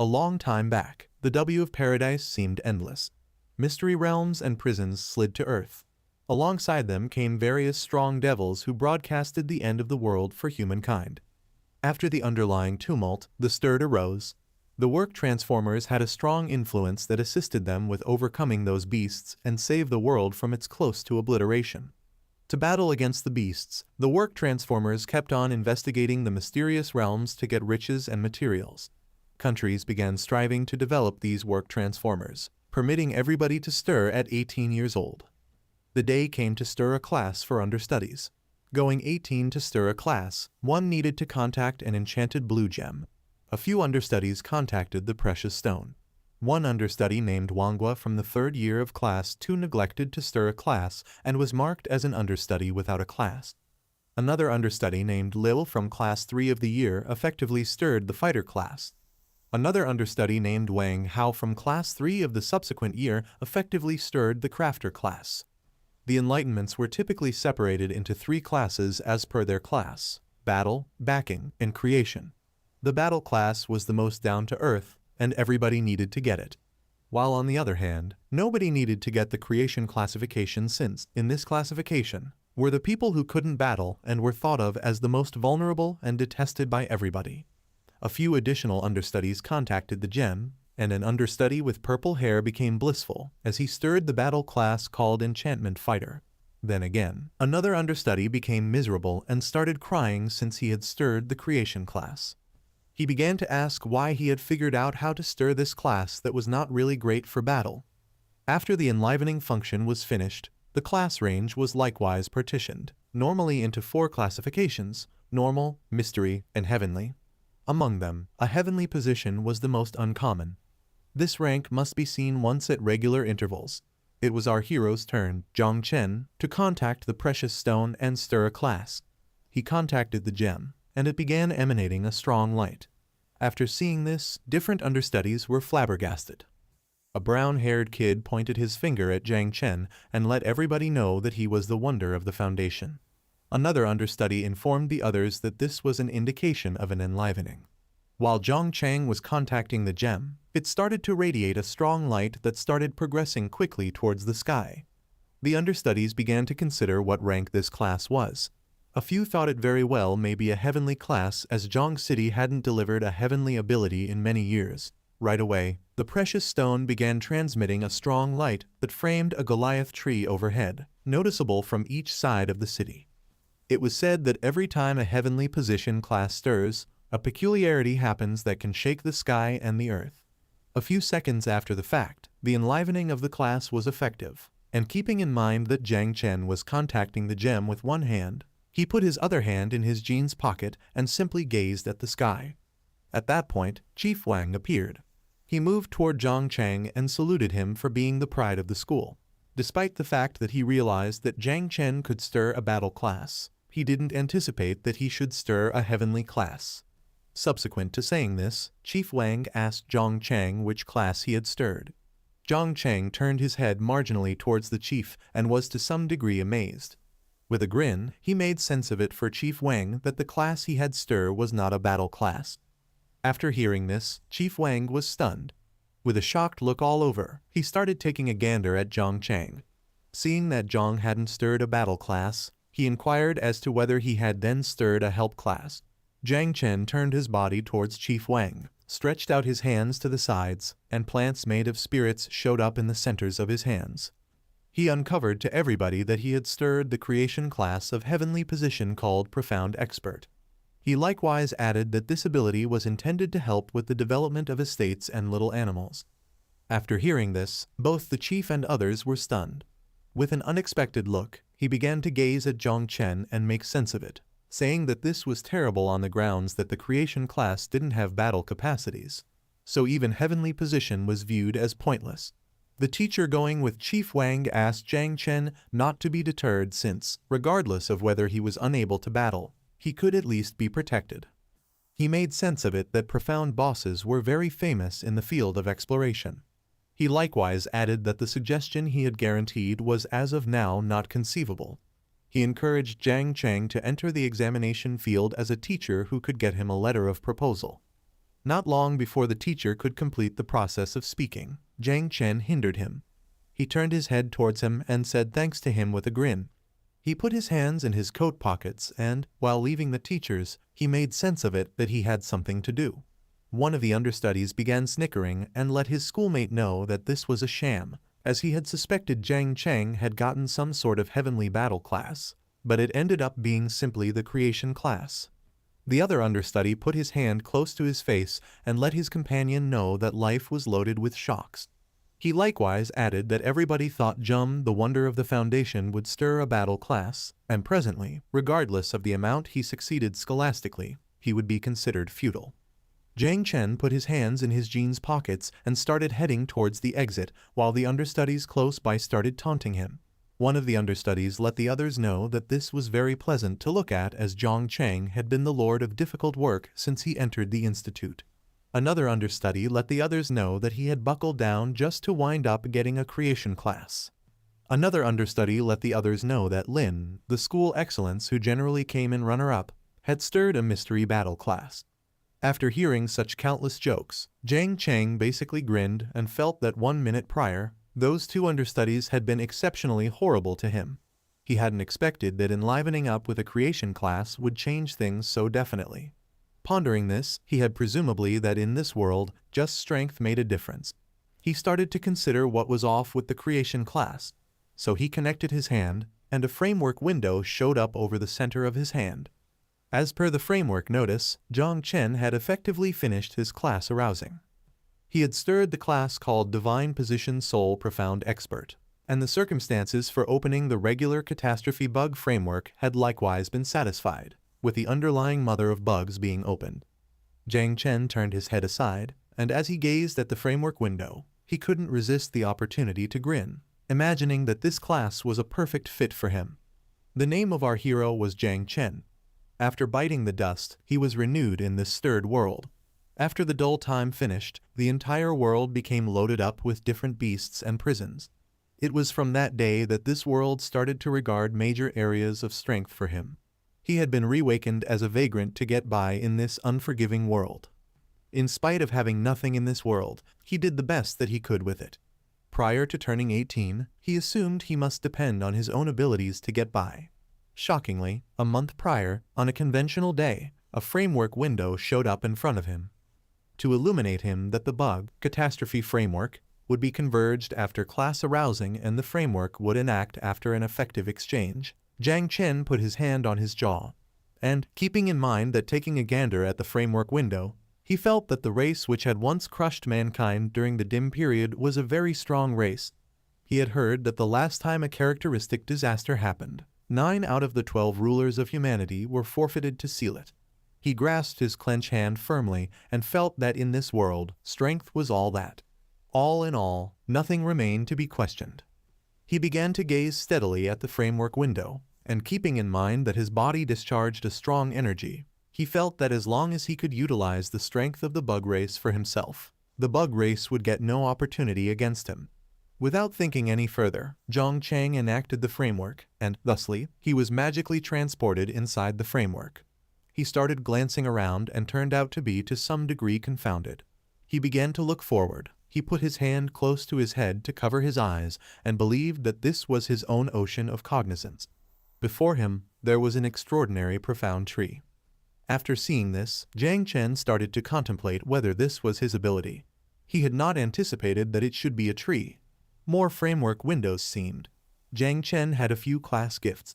A long time back, the W of Paradise seemed endless. Mystery realms and prisons slid to Earth. Alongside them came various strong devils who broadcasted the end of the world for humankind. After the underlying tumult, the stir arose. The work transformers had a strong influence that assisted them with overcoming those beasts and save the world from its close to obliteration. To battle against the beasts, the work transformers kept on investigating the mysterious realms to get riches and materials. Countries began striving to develop these work transformers, permitting everybody to stir at 18 years old. The day came to stir a class for understudies. Going 18 to stir a class, one needed to contact an enchanted blue gem. A few understudies contacted the precious stone. One understudy named Manhwa from the 3rd year of class 2 neglected to stir a class and was marked as an understudy without a class. Another understudy named Lil from class 3 of the year effectively stirred the fighter class. Another understudy named Wang Hao from class 3 of the subsequent year effectively stirred the crafter class. The enlightenments were typically separated into 3 classes as per their class: battle, backing, and creation. The battle class was the most down to earth, and everybody needed to get it. While on the other hand, nobody needed to get the creation classification, since, in this classification, were the people who couldn't battle and were thought of as the most vulnerable and detested by everybody. A few additional understudies contacted the gem, and an understudy with purple hair became blissful as he stirred the battle class called Enchantment Fighter. Then again, another understudy became miserable and started crying since he had stirred the creation class. He began to ask why he had figured out how to stir this class that was not really great for battle. After the enlivening function was finished, the class range was likewise partitioned, normally into 4 classifications: normal, mystery, and heavenly. Among them, a heavenly position was the most uncommon. This rank must be seen once at regular intervals. It was our hero's turn, Jiang Chen, to contact the precious stone and stir a class. He contacted the gem, and it began emanating a strong light. After seeing this, different understudies were flabbergasted. A brown-haired kid pointed his finger at Jiang Chen and let everybody know that he was the wonder of the Foundation. Another understudy informed the others that this was an indication of an enlivening. While Jiang Chen was contacting the gem, it started to radiate a strong light that started progressing quickly towards the sky. The understudies began to consider what rank this class was. A few thought it very well may be a heavenly class, as Zhong City hadn't delivered a heavenly ability in many years. Right away, the precious stone began transmitting a strong light that framed a Goliath tree overhead, noticeable from each side of the city. It was said that every time a heavenly position class stirs, a peculiarity happens that can shake the sky and the earth. A few seconds after the fact, the enlivening of the class was effective, and keeping in mind that Jiang Chen was contacting the gem with one hand, he put his other hand in his jeans pocket and simply gazed at the sky. At that point, Chief Wang appeared. He moved toward Jiang Chen and saluted him for being the pride of the school. Despite the fact that he realized that Jiang Chen could stir a battle class, he didn't anticipate that he should stir a heavenly class. Subsequent to saying this, Chief Wang asked Jiang Chen which class he had stirred. Jiang Chen turned his head marginally towards the chief and was to some degree amazed. With a grin, he made sense of it for Chief Wang that the class he had stirred was not a battle class. After hearing this, Chief Wang was stunned. With a shocked look all over, he started taking a gander at Jiang Chen. Seeing that Jiang hadn't stirred a battle class, he inquired as to whether he had then stirred a help class. Jiang Chen turned his body towards Chief Wang, stretched out his hands to the sides, and plants made of spirits showed up in the centers of his hands. He uncovered to everybody that he had stirred the creation class of heavenly position called Profound Expert. He likewise added that this ability was intended to help with the development of estates and little animals. After hearing this, both the chief and others were stunned. With an unexpected look, he began to gaze at Jiang Chen and make sense of it, saying that this was terrible on the grounds that the creation class didn't have battle capacities, so even heavenly position was viewed as pointless. The teacher going with Chief Wang asked Jiang Chen not to be deterred since, regardless of whether he was unable to battle, he could at least be protected. He made sense of it that profound bosses were very famous in the field of exploration. He likewise added that the suggestion he had guaranteed was as of now not conceivable. He encouraged Jiang Chen to enter the examination field as a teacher who could get him a letter of proposal. Not long before the teacher could complete the process of speaking, Jiang Chen hindered him. He turned his head towards him and said thanks to him with a grin. He put his hands in his coat pockets and, while leaving the teachers, he made sense of it that he had something to do. One of the understudies began snickering and let his schoolmate know that this was a sham, as he had suspected Jiang Chen had gotten some sort of heavenly battle class, but it ended up being simply the creation class. The other understudy put his hand close to his face and let his companion know that life was loaded with shocks. He likewise added that everybody thought Jum, the wonder of the Foundation, would stir a battle class, and presently, regardless of the amount he succeeded scholastically, he would be considered futile. Jiang Chen put his hands in his jeans pockets and started heading towards the exit, while the understudies close by started taunting him. One of the understudies let the others know that this was very pleasant to look at, as Jiang Chen had been the lord of difficult work since he entered the institute. Another understudy let the others know that he had buckled down just to wind up getting a creation class. Another understudy let the others know that Lin, the school excellence who generally came in runner-up, had stirred a mystery battle class. After hearing such countless jokes, Jiang Chen basically grinned and felt that 1 minute prior, those two understudies had been exceptionally horrible to him. He hadn't expected that enlivening up with a creation class would change things so definitely. Pondering this, he had presumably that in this world, just strength made a difference. He started to consider what was off with the creation class. So he connected his hand, and a framework window showed up over the center of his hand. As per the framework notice, Jiang Chen had effectively finished his class arousing. He had stirred the class called Divine Position Soul Profound Expert, and the circumstances for opening the regular catastrophe bug framework had likewise been satisfied, with the underlying mother of bugs being opened. Jiang Chen turned his head aside, and as he gazed at the framework window, he couldn't resist the opportunity to grin, imagining that this class was a perfect fit for him. The name of our hero was Jiang Chen. After biting the dust, he was renewed in this stirred world. After the dull time finished, the entire world became loaded up with different beasts and prisons. It was from that day that this world started to regard major areas of strength for him. He had been reawakened as a vagrant to get by in this unforgiving world. In spite of having nothing in this world, he did the best that he could with it. Prior to turning 18, he assumed he must depend on his own abilities to get by. Shockingly, a month prior, on a conventional day, a framework window showed up in front of him. To illuminate him that the bug, catastrophe framework, would be converged after class arousing and the framework would enact after an effective exchange, Jiang Chen put his hand on his jaw. And, keeping in mind that taking a gander at the framework window, he felt that the race which had once crushed mankind during the dim period was a very strong race. He had heard that the last time a characteristic disaster happened, 9 out of the 12 rulers of humanity were forfeited to seal it. He grasped his clenched hand firmly and felt that in this world, strength was all that. All in all, nothing remained to be questioned. He began to gaze steadily at the framework window, and keeping in mind that his body discharged a strong energy, he felt that as long as he could utilize the strength of the bug race for himself, the bug race would get no opportunity against him. Without thinking any further, Jiang Chen enacted the framework, and, thusly, he was magically transported inside the framework. He started glancing around and turned out to be to some degree confounded. He began to look forward. He put his hand close to his head to cover his eyes and believed that this was his own ocean of cognizance. Before him, there was an extraordinary profound tree. After seeing this, Jiang Chen started to contemplate whether this was his ability. He had not anticipated that it should be a tree. More framework windows seemed. Jiang Chen had a few class gifts.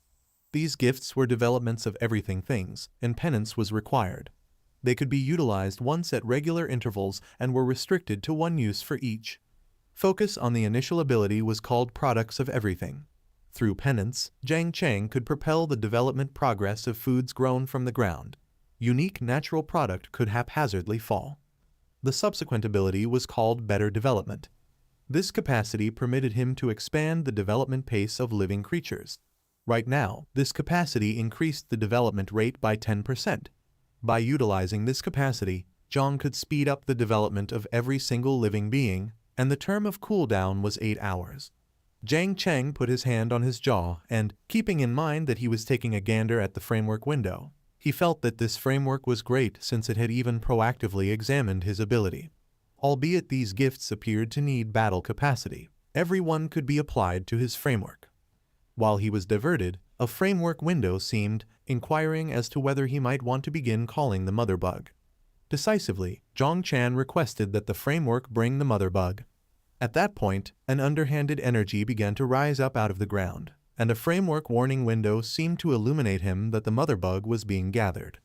These gifts were developments of everything things, and penance was required. They could be utilized once at regular intervals and were restricted to one use for each. Focus on the initial ability was called products of everything. Through penance, Jiang Chen could propel the development progress of foods grown from the ground. Unique natural product could haphazardly fall. The subsequent ability was called better development. This capacity permitted him to expand the development pace of living creatures. Right now, this capacity increased the development rate by 10%. By utilizing this capacity, Jiang could speed up the development of every single living being, and the term of cooldown was 8 hours. Jiang Chen put his hand on his jaw and, keeping in mind that he was taking a gander at the framework window, He felt that this framework was great since it had even proactively examined his ability. Albeit these gifts appeared to need battle capacity, everyone could be applied to his framework. While he was diverted, a framework window seemed, inquiring as to whether he might want to begin calling the mother bug. Decisively, Jiang Chen requested that the framework bring the mother bug. At that point, an underhanded energy began to rise up out of the ground, and a framework warning window seemed to illuminate him that the mother bug was being gathered.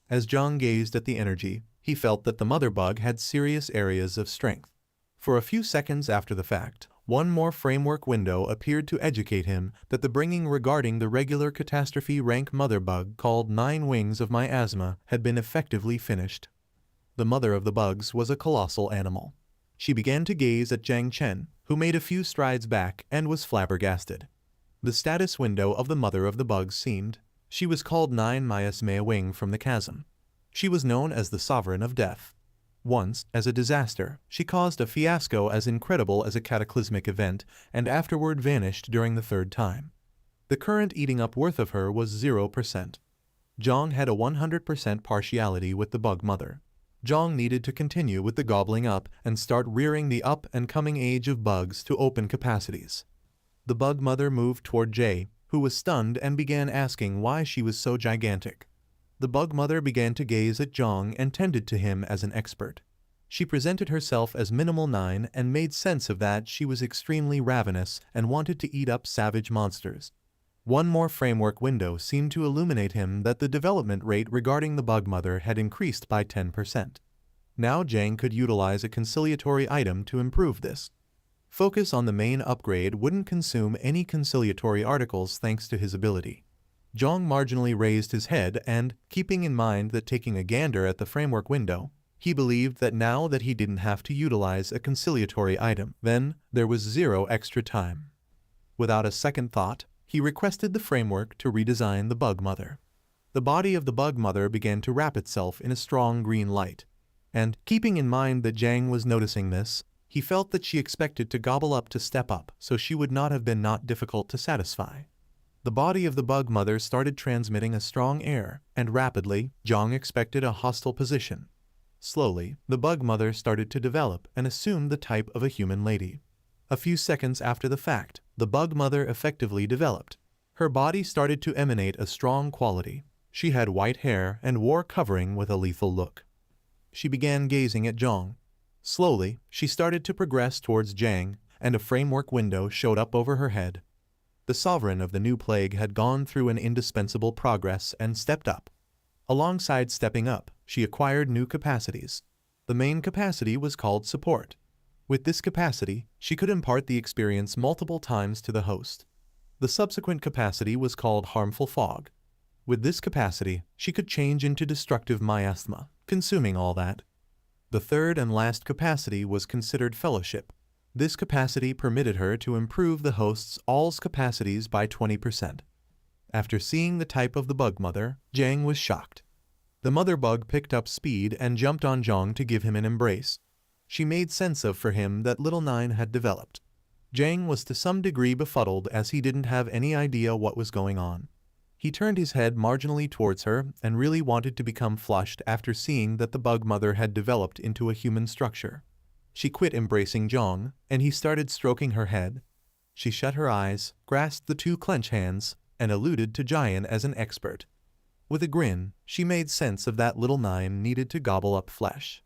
As Jiang gazed at the energy, he felt that the mother bug had serious areas of strength. For a few seconds after the fact, one more framework window appeared to educate him that the bringing regarding the regular catastrophe rank mother bug called 9 Wings of Miasma had been effectively finished. The mother of the bugs was a colossal animal. She began to gaze at Jiang Chen, who made a few strides back and was flabbergasted. The status window of the mother of the bugs seemed. She was called 9 Miasma Wing from the chasm. She was known as the Sovereign of Death. Once, as a disaster, she caused a fiasco as incredible as a cataclysmic event and afterward vanished during the 3rd time. The current eating up worth of her was 0%. Jiang had a 100% partiality with the bug mother. Jiang needed to continue with the gobbling up and start rearing the up-and-coming age of bugs to open capacities. The bug mother moved toward Jay, who was stunned and began asking why she was so gigantic. The bug mother began to gaze at Jiang and tended to him as an expert. She presented herself as minimal 9 and made sense of that she was extremely ravenous and wanted to eat up savage monsters. One more framework window seemed to illuminate him that the development rate regarding the bug mother had increased by 10%. Now Jiang could utilize a conciliatory item to improve this. Focus on the main upgrade wouldn't consume any conciliatory articles thanks to his ability. Jiang marginally raised his head and, keeping in mind that taking a gander at the framework window, he believed that now that he didn't have to utilize a conciliatory item, then there was 0 extra time. Without a second thought, he requested the framework to redesign the bug mother. The body of the bug mother began to wrap itself in a strong green light, and, keeping in mind that Jiang was noticing this, he felt that she expected to gobble up to step up, so she would not have been not difficult to satisfy. The body of the bug mother started transmitting a strong air, and rapidly, Jiang expected a hostile position. Slowly, the bug mother started to develop and assumed the type of a human lady. A few seconds after the fact, the bug mother effectively developed. Her body started to emanate a strong quality. She had white hair and wore covering with a lethal look. She began gazing at Jiang. Slowly, she started to progress towards Jiang, and a framework window showed up over her head. The sovereign of the new plague had gone through an indispensable progress and stepped up. Alongside stepping up, she acquired new capacities. The main capacity was called support. With this capacity, she could impart the experience multiple times to the host. The subsequent capacity was called harmful fog. With this capacity, she could change into destructive miasma, consuming all that. The third and last capacity was considered fellowship. This capacity permitted her to improve the host's all's capacities by 20%. After seeing the type of the bug mother, Jiang was shocked. The mother bug picked up speed and jumped on Jiang to give him an embrace. She made sense of for him that little 9 had developed. Jiang was to some degree befuddled as he didn't have any idea what was going on. He turned his head marginally towards her and really wanted to become flushed after seeing that the bug mother had developed into a human structure. She quit embracing Jiang, and he started stroking her head. She shut her eyes, grasped the 2 clenched hands, and alluded to Jiang as an expert. With a grin, she made sense of that little 9 needed to gobble up flesh.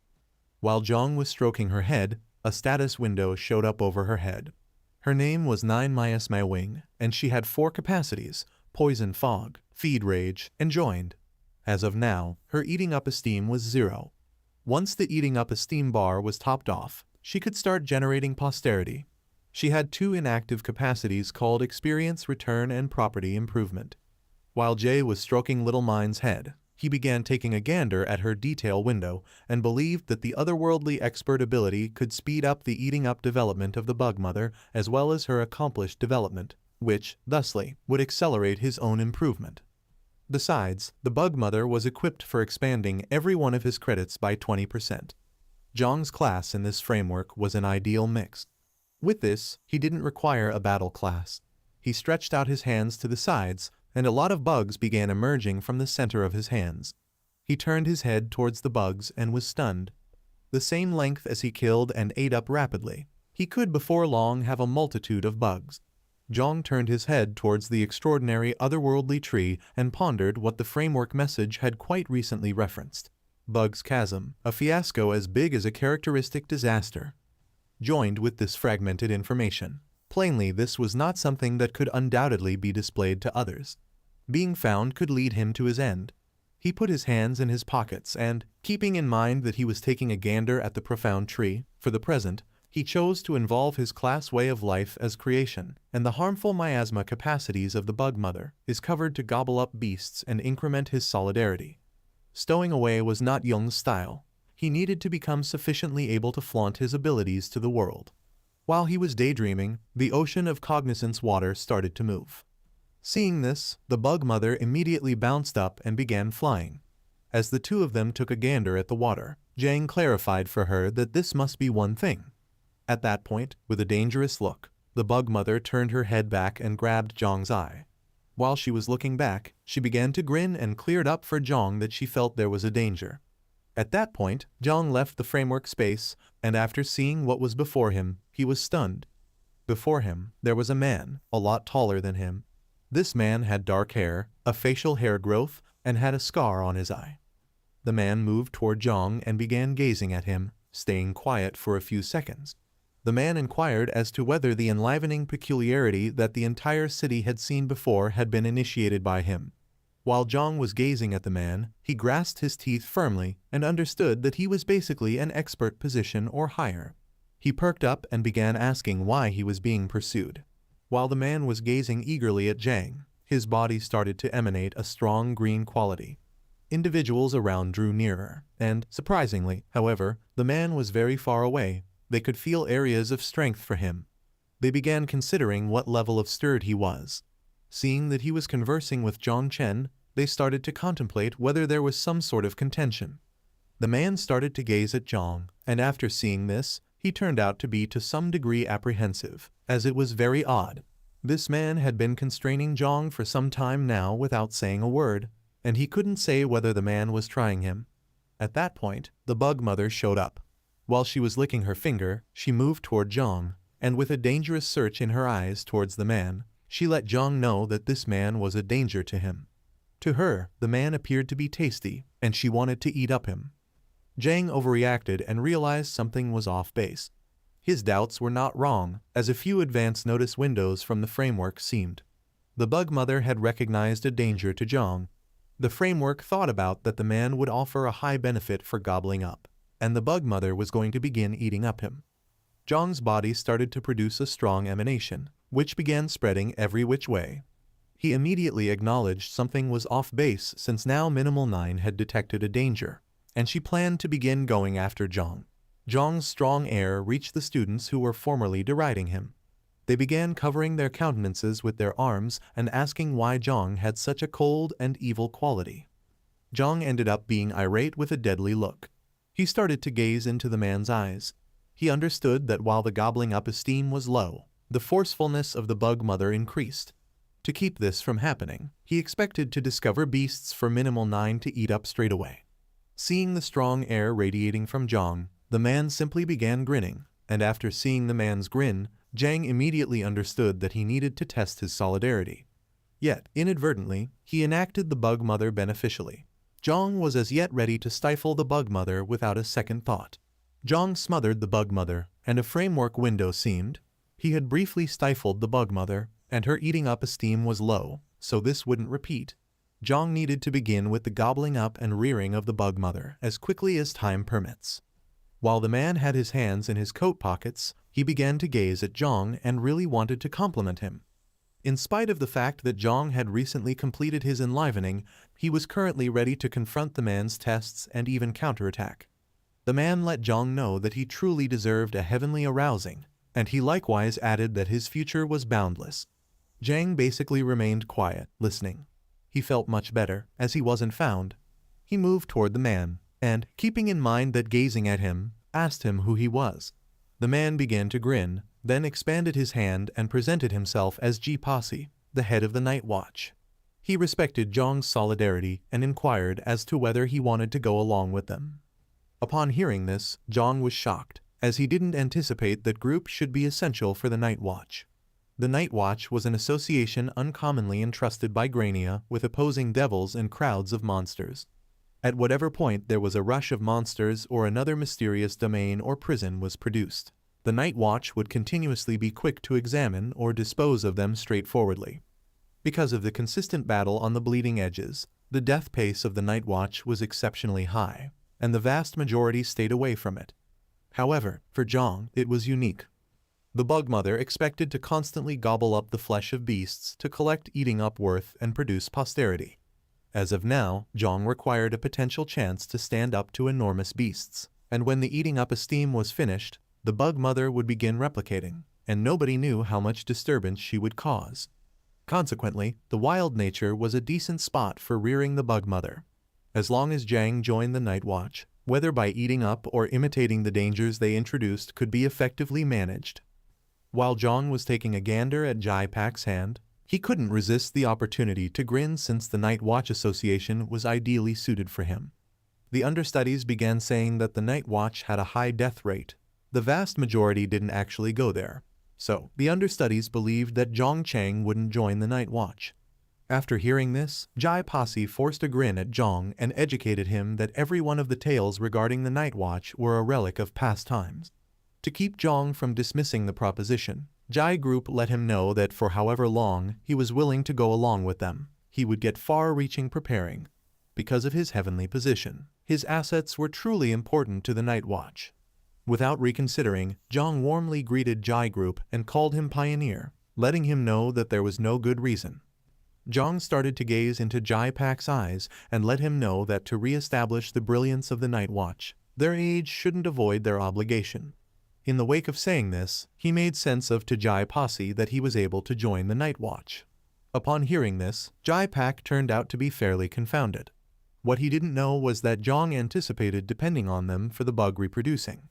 While Jiang was stroking her head, a status window showed up over her head. Her name was 9 Miasma Wing, and she had 4 capacities: Poison Fog, Feed Rage, and Joined. As of now, her eating up esteem was 0. Once the eating up esteem bar was topped off, she could start generating posterity. She had 2 inactive capacities called Experience Return and Property Improvement. While Jay was stroking Little Mind's head, he began taking a gander at her detail window and believed that the otherworldly expert ability could speed up the eating up development of the bug mother as well as her accomplished development, which, thusly, would accelerate his own improvement. Besides, the bug mother was equipped for expanding every one of his credits by 20%. Jiang's class in this framework was an ideal mix. With this, he didn't require a battle class. He stretched out his hands to the sides, and a lot of bugs began emerging from the center of his hands. He turned his head towards the bugs and was stunned. The same length as he killed and ate up rapidly, he could before long have a multitude of bugs. Jiang turned his head towards the extraordinary otherworldly tree and pondered what the framework message had quite recently referenced. Bug's chasm, a fiasco as big as a characteristic disaster. Joined with this fragmented information. Plainly, this was not something that could undoubtedly be displayed to others. Being found could lead him to his end. He put his hands in his pockets and, keeping in mind that he was taking a gander at the profound tree, for the present, he chose to involve his class way of life as creation, and the harmful miasma capacities of the bug mother is covered to gobble up beasts and increment his solidarity. Stowing away was not Jung's style. He needed to become sufficiently able to flaunt his abilities to the world. While he was daydreaming, the ocean of cognizance water started to move. Seeing this, the bug mother immediately bounced up and began flying. As the two of them took a gander at the water, Jiang clarified for her that this must be one thing. At that point, with a dangerous look, the bug mother turned her head back and grabbed Jiang's eye. While she was looking back, she began to grin and cleared up for Jiang that she felt there was a danger. At that point, Jiang left the framework space, and after seeing what was before him, he was stunned. Before him, there was a man, a lot taller than him. This man had dark hair, a facial hair growth, and had a scar on his eye. The man moved toward Jiang and began gazing at him, staying quiet for a few seconds. The man inquired as to whether the enlivening peculiarity that the entire city had seen before had been initiated by him. While Jiang was gazing at the man, he grasped his teeth firmly and understood that he was basically an expert position or higher. He perked up and began asking why he was being pursued. While the man was gazing eagerly at Jiang, his body started to emanate a strong green quality. Individuals around drew nearer, and, surprisingly, however, the man was very far away. They could feel areas of strength for him. They began considering what level of stirred he was. Seeing that he was conversing with Jiang Chen, they started to contemplate whether there was some sort of contention. The man started to gaze at Jiang, and after seeing this, he turned out to be to some degree apprehensive, as it was very odd. This man had been constraining Jiang for some time now without saying a word, and he couldn't say whether the man was trying him. At that point, the bug mother showed up. While she was licking her finger, she moved toward Jiang, and with a dangerous search in her eyes towards the man, she let Jiang know that this man was a danger to him. To her, the man appeared to be tasty, and she wanted to eat up him. Jiang overreacted and realized something was off base. His doubts were not wrong, as a few advance notice windows from the framework seemed. The bug mother had recognized a danger to Jiang. The framework thought about that the man would offer a high benefit for gobbling up, and the bug mother was going to begin eating up him. Jiang's body started to produce a strong emanation, which began spreading every which way. He immediately acknowledged something was off base since now Minimal 9 had detected a danger, and she planned to begin going after Jiang. Jiang's strong air reached the students who were formerly deriding him. They began covering their countenances with their arms and asking why Jiang had such a cold and evil quality. Jiang ended up being irate with a deadly look. He started to gaze into the man's eyes. He understood that while the gobbling up esteem was low, the forcefulness of the bug mother increased. To keep this from happening, he expected to discover beasts for Minimal 9 to eat up straight away. Seeing the strong air radiating from Jiang, the man simply began grinning, and after seeing the man's grin, Jiang immediately understood that he needed to test his solidarity. Yet, inadvertently, he enacted the bug mother beneficially. Jiang was as yet ready to stifle the bug mother without a second thought. Jiang smothered the bug mother, and a framework window seemed. He had briefly stifled the bug mother, and her eating up esteem was low, so this wouldn't repeat. Jiang needed to begin with the gobbling up and rearing of the bug mother as quickly as time permits. While the man had his hands in his coat pockets, he began to gaze at Jiang and really wanted to compliment him. In spite of the fact that Jiang had recently completed his enlivening, he was currently ready to confront the man's tests and even counterattack. The man let Jiang know that he truly deserved a heavenly arousing, and he likewise added that his future was boundless. Jiang basically remained quiet, listening. He felt much better, as he wasn't found. He moved toward the man, and, keeping in mind that gazing at him, asked him who he was. The man began to grin, then expanded his hand and presented himself as G Posse, the head of the Night Watch. He respected Jiang's solidarity and inquired as to whether he wanted to go along with them. Upon hearing this, Jiang was shocked, as he didn't anticipate that group should be essential for the Night Watch. The Night Watch was an association uncommonly entrusted by Grania with opposing devils and crowds of monsters. At whatever point there was a rush of monsters or another mysterious domain or prison was produced, the Night Watch would continuously be quick to examine or dispose of them straightforwardly. Because of the consistent battle on the bleeding edges, the death pace of the Night Watch was exceptionally high, and the vast majority stayed away from it. However, for Jiang, it was unique. The Bug Mother expected to constantly gobble up the flesh of beasts to collect eating up worth and produce posterity. As of now, Jiang required a potential chance to stand up to enormous beasts, and when the eating up esteem was finished, the Bug Mother would begin replicating, and nobody knew how much disturbance she would cause. Consequently, the wild nature was a decent spot for rearing the Bug Mother. As long as Jiang joined the Night Watch, whether by eating up or imitating the dangers they introduced could be effectively managed. While Jiang was taking a gander at Jai Pak's hand, he couldn't resist the opportunity to grin since the Night Watch Association was ideally suited for him. The understudies began saying that the Night Watch had a high death rate. The vast majority didn't actually go there, so the understudies believed that Jiang Chen wouldn't join the Night Watch. After hearing this, Jai Posse forced a grin at Jiang and educated him that every one of the tales regarding the Night Watch were a relic of past times. To keep Jiang from dismissing the proposition, Jai Group let him know that for however long he was willing to go along with them, he would get far-reaching preparing. Because of his heavenly position, his assets were truly important to the Night Watch. Without reconsidering, Jiang warmly greeted Jai Group and called him Pioneer, letting him know that there was no good reason. Jiang started to gaze into Jai Pak's eyes and let him know that to re-establish the brilliance of the Night Watch, their age shouldn't avoid their obligation. In the wake of saying this, he made sense of to Jai Posse that he was able to join the Night Watch. Upon hearing this, Jai Pak turned out to be fairly confounded. What he didn't know was that Jiang anticipated depending on them for the bug reproducing.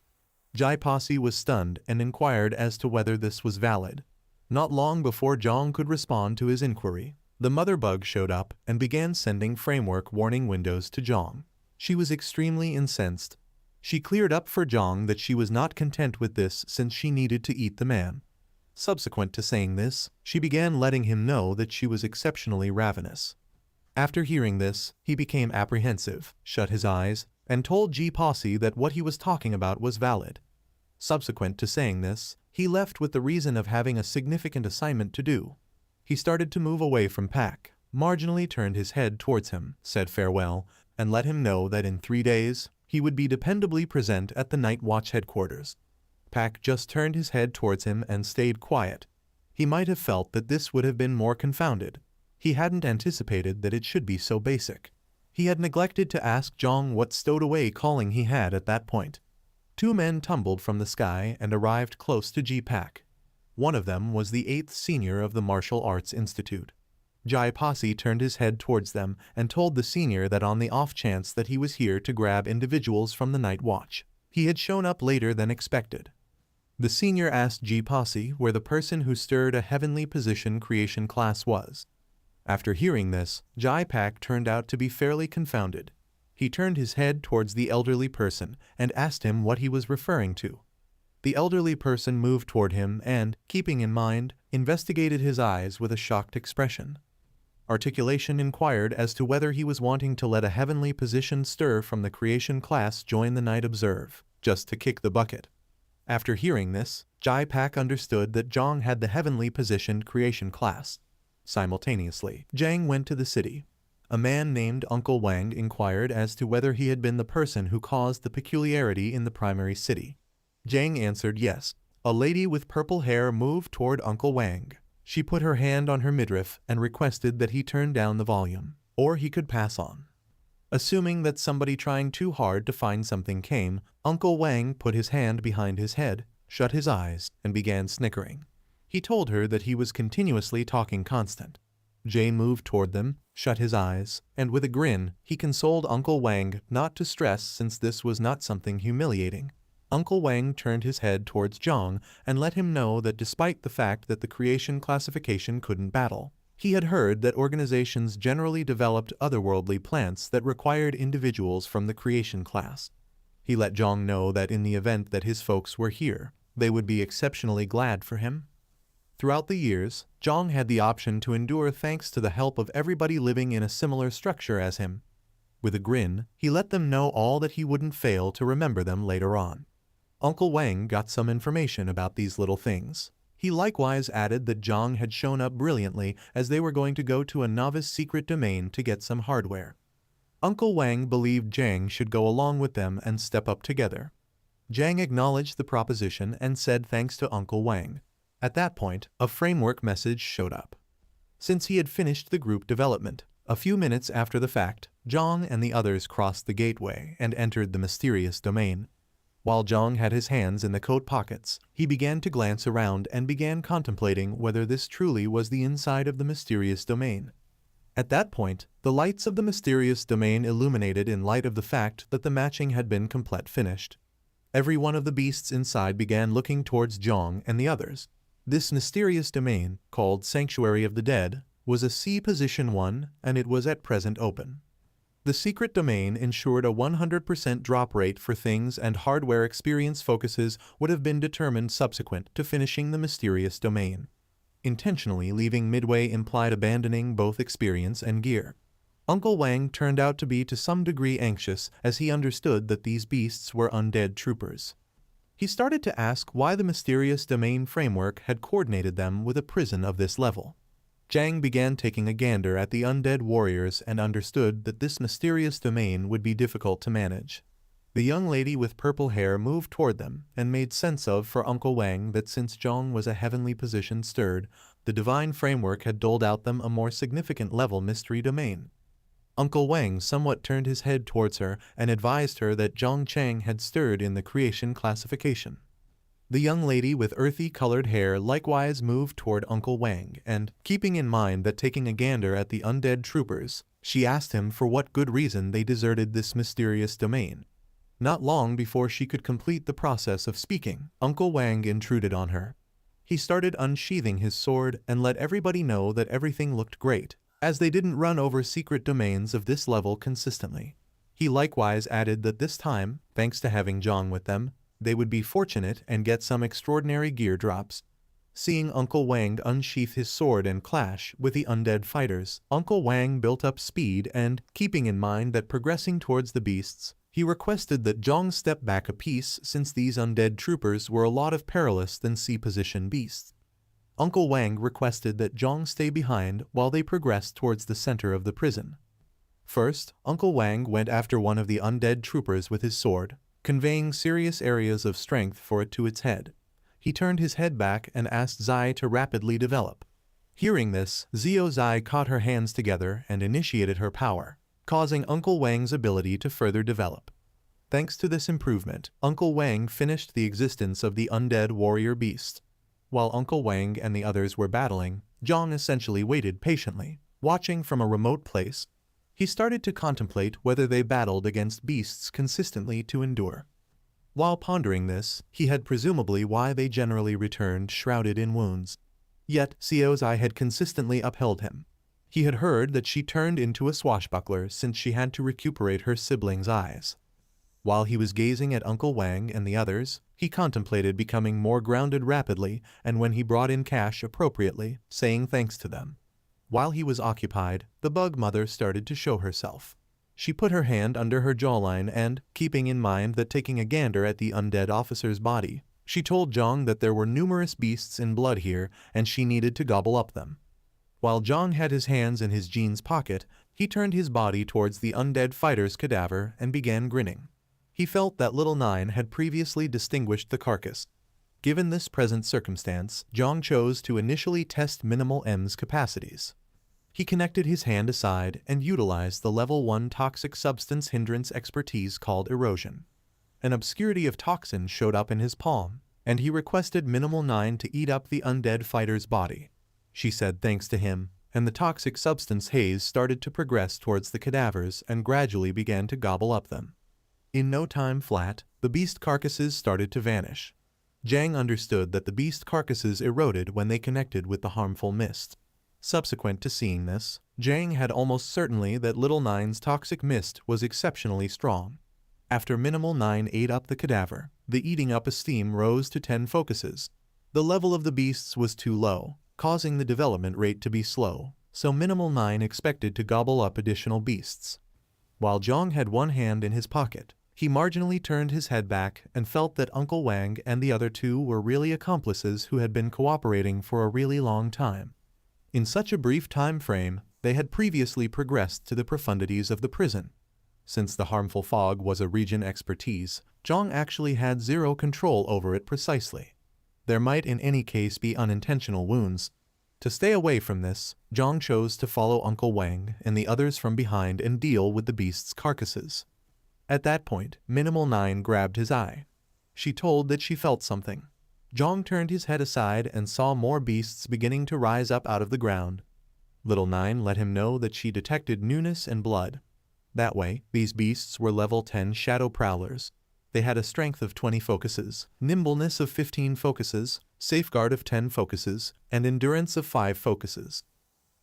Jai Posse was stunned and inquired as to whether this was valid. Not long before Jiang could respond to his inquiry, the mother bug showed up and began sending framework warning windows to Jiang. She was extremely incensed. She cleared up for Jiang that she was not content with this since she needed to eat the man. Subsequent to saying this, she began letting him know that she was exceptionally ravenous. After hearing this, he became apprehensive, shut his eyes, and told G Posse that what he was talking about was valid. Subsequent to saying this, he left with the reason of having a significant assignment to do. He started to move away from Pak, marginally turned his head towards him, said farewell, and let him know that in 3 days, he would be dependably present at the Night Watch headquarters. Pak just turned his head towards him and stayed quiet. He might have felt that this would have been more confounded. He hadn't anticipated that it should be so basic. He had neglected to ask Jiang what stowed-away calling he had at that point. 2 men tumbled from the sky and arrived close to G Pak. One of them was the 8th senior of the Martial Arts Institute. Jai Posse turned his head towards them and told the senior that on the off chance that he was here to grab individuals from the Night Watch, he had shown up later than expected. The senior asked G Posse where the person who stirred a heavenly position creation class was. After hearing this, Jai Pak turned out to be fairly confounded. He turned his head towards the elderly person and asked him what he was referring to. The elderly person moved toward him and, keeping in mind, investigated his eyes with a shocked expression. Articulation inquired as to whether he was wanting to let a heavenly positioned stir from the creation class join the Night Observe, just to kick the bucket. After hearing this, Jai Pak understood that Jiang had the heavenly positioned creation class. Simultaneously, Jiang went to the city. A man named Uncle Wang inquired as to whether he had been the person who caused the peculiarity in the primary city. Jiang answered yes. A lady with purple hair moved toward Uncle Wang. She put her hand on her midriff and requested that he turn down the volume, or he could pass on. Assuming that somebody trying too hard to find something came, Uncle Wang put his hand behind his head, shut his eyes, and began snickering. He told her that he was continuously talking constant. Jay moved toward them, shut his eyes, and with a grin, he consoled Uncle Wang not to stress since this was not something humiliating. Uncle Wang turned his head towards Jiang and let him know that despite the fact that the creation classification couldn't battle, He had heard that organizations generally developed otherworldly plants that required individuals from the creation class. He let Jiang know that in the event that his folks were here, they would be exceptionally glad for him. Throughout the years, Jiang had the option to endure thanks to the help of everybody living in a similar structure as him. With a grin, he let them know all that he wouldn't fail to remember them later on. Uncle Wang got some information about these little things. He likewise added that Jiang had shown up brilliantly as they were going to go to a novice secret domain to get some hardware. Uncle Wang believed Jiang should go along with them and step up together. Jiang acknowledged the proposition and said thanks to Uncle Wang. At that point, a framework message showed up. Since he had finished the group development, a few minutes after the fact, Jiang and the others crossed the gateway and entered the mysterious domain. While Jiang had his hands in the coat pockets, he began to glance around and began contemplating whether this truly was the inside of the mysterious domain. At that point, the lights of the mysterious domain illuminated in light of the fact that the matching had been finished. Every one of the beasts inside began looking towards Jiang and the others. This mysterious domain, called Sanctuary of the Dead, was a C Position 1 and it was at present open. The secret domain ensured a 100% drop rate for things and hardware experience focuses would have been determined subsequent to finishing the mysterious domain. Intentionally leaving midway implied abandoning both experience and gear. Uncle Wang turned out to be to some degree anxious as he understood that these beasts were undead troopers. He started to ask why the mysterious domain framework had coordinated them with a prison of this level. Jiang began taking a gander at the undead warriors and understood that this mysterious domain would be difficult to manage. The young lady with purple hair moved toward them and made sense of for Uncle Wang that since Jiang was a heavenly positioned stirred, the divine framework had doled out them a more significant level mystery domain. Uncle Wang somewhat turned his head towards her and advised her that Jiang Chen had stirred in the creation classification. The young lady with earthy-colored hair likewise moved toward Uncle Wang and, keeping in mind that taking a gander at the undead troopers, she asked him for what good reason they deserted this mysterious domain. Not long before she could complete the process of speaking, Uncle Wang intruded on her. He started unsheathing his sword and let everybody know that everything looked great, as they didn't run over secret domains of this level consistently. He likewise added that this time, thanks to having Jiang with them, they would be fortunate and get some extraordinary gear drops. Seeing Uncle Wang unsheath his sword and clash with the undead fighters, Uncle Wang built up speed and, keeping in mind that progressing towards the beasts, he requested that Jiang step back a piece since these undead troopers were a lot of perilous than C-position beasts. Uncle Wang requested that Jiang stay behind while they progressed towards the center of the prison. First, Uncle Wang went after one of the undead troopers with his sword, conveying serious areas of strength for it to its head. He turned his head back and asked Zai to rapidly develop. Hearing this, Zio Zai caught her hands together and initiated her power, causing Uncle Wang's ability to further develop. Thanks to this improvement, Uncle Wang finished the existence of the undead warrior beast. While Uncle Wang and the others were battling, Jiang essentially waited patiently, watching from a remote place. He started to contemplate whether they battled against beasts consistently to endure. While pondering this, he had presumably why they generally returned shrouded in wounds. Yet, Xiaozai had consistently upheld him. He had heard that she turned into a swashbuckler since she had to recuperate her siblings' eyes. While he was gazing at Uncle Wang and the others, he contemplated becoming more grounded rapidly and when he brought in cash appropriately, saying thanks to them. While he was occupied, the bug mother started to show herself. She put her hand under her jawline and, keeping in mind that taking a gander at the undead officer's body, she told Jiang that there were numerous beasts in blood here and she needed to gobble up them. While Jiang had his hands in his jeans pocket, he turned his body towards the undead fighter's cadaver and began grinning. He felt that Little Nine had previously distinguished the carcass. Given this present circumstance, Jiang chose to initially test Minimal M's capacities. He connected his hand aside and utilized the level 1 toxic substance hindrance expertise called erosion. An obscurity of toxin showed up in his palm, and he requested Minimal 9 to eat up the undead fighter's body. She said thanks to him, and the toxic substance haze started to progress towards the cadavers and gradually began to gobble up them. In no time flat, the beast carcasses started to vanish. Jiang understood that the beast carcasses eroded when they connected with the harmful mist. Subsequent to seeing this, Jiang had almost certainly that Little Nine's toxic mist was exceptionally strong. After Minimal Nine ate up the cadaver, the eating up esteem rose to 10 focuses. The level of the beasts was too low, causing the development rate to be slow, so Minimal Nine expected to gobble up additional beasts. While Jiang had one hand in his pocket, he marginally turned his head back and felt that Uncle Wang and the other two were really accomplices who had been cooperating for a really long time. In such a brief time frame, they had previously progressed to the profundities of the prison. Since the harmful fog was a region expertise, Jiang actually had zero control over it precisely. There might in any case be unintentional wounds. To stay away from this, Jiang chose to follow Uncle Wang and the others from behind and deal with the beasts' carcasses. At that point, Minimal Nine grabbed his eye. She told that she felt something. Jiang turned his head aside and saw more beasts beginning to rise up out of the ground. Little Nine let him know that she detected newness and blood. That way, these beasts were level 10 shadow prowlers. They had a strength of 20 focuses, nimbleness of 15 focuses, safeguard of 10 focuses, and endurance of 5 focuses.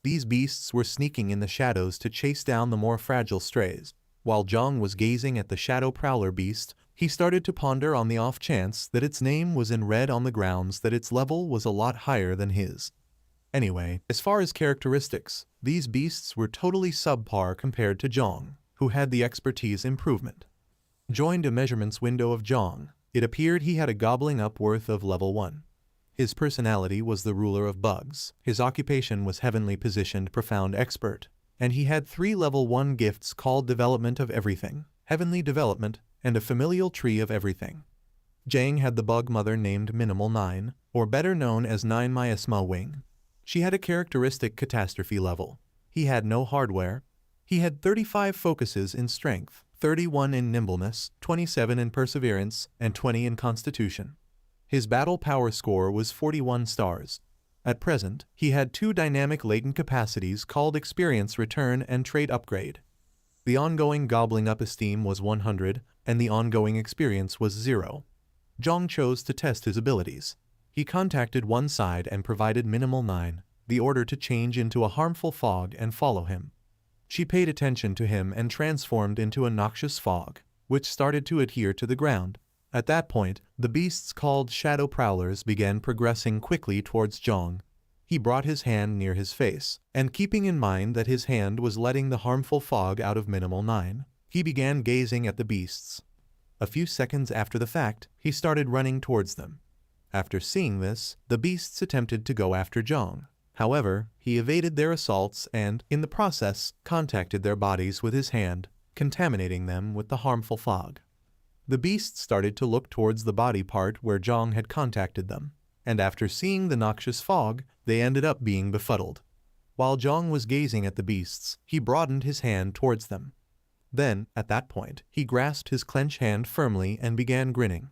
These beasts were sneaking in the shadows to chase down the more fragile strays. While Jiang was gazing at the shadow prowler beast, he started to ponder on the off chance that its name was in red on the grounds that its level was a lot higher than his. Anyway, as far as characteristics, these beasts were totally subpar compared to Jiang, who had the expertise improvement. Joined a measurements window of Jiang, it appeared he had a gobbling up worth of level 1. His personality was the ruler of bugs, his occupation was heavenly positioned profound expert, and he had 3 level 1 gifts called Development of Everything, Heavenly Development, and a Familial Tree of Everything. Jiang had the bug mother named Minimal Nine, or better known as Nine Miasma Wing. She had a characteristic catastrophe level. He had no hardware. He had 35 focuses in strength, 31 in nimbleness, 27 in perseverance, and 20 in constitution. His battle power score was 41 stars. At present, he had 2 dynamic latent capacities called Experience Return and Trait Upgrade. The ongoing gobbling up esteem was 100, and the ongoing experience was 0. Jiang chose to test his abilities. He contacted one side and provided Minimal Nine the order to change into a harmful fog and follow him. She paid attention to him and transformed into a noxious fog, which started to adhere to the ground. At that point, the beasts called Shadow Prowlers began progressing quickly towards Jiang. He brought his hand near his face, and keeping in mind that his hand was letting the harmful fog out of Minimal Nine, he began gazing at the beasts. A few seconds after the fact, he started running towards them. After seeing this, the beasts attempted to go after Jiang. However, he evaded their assaults and, in the process, contacted their bodies with his hand, contaminating them with the harmful fog. The beasts started to look towards the body part where Jiang had contacted them, and after seeing the noxious fog, they ended up being befuddled. While Jiang was gazing at the beasts, he broadened his hand towards them. Then, at that point, he grasped his clenched hand firmly and began grinning.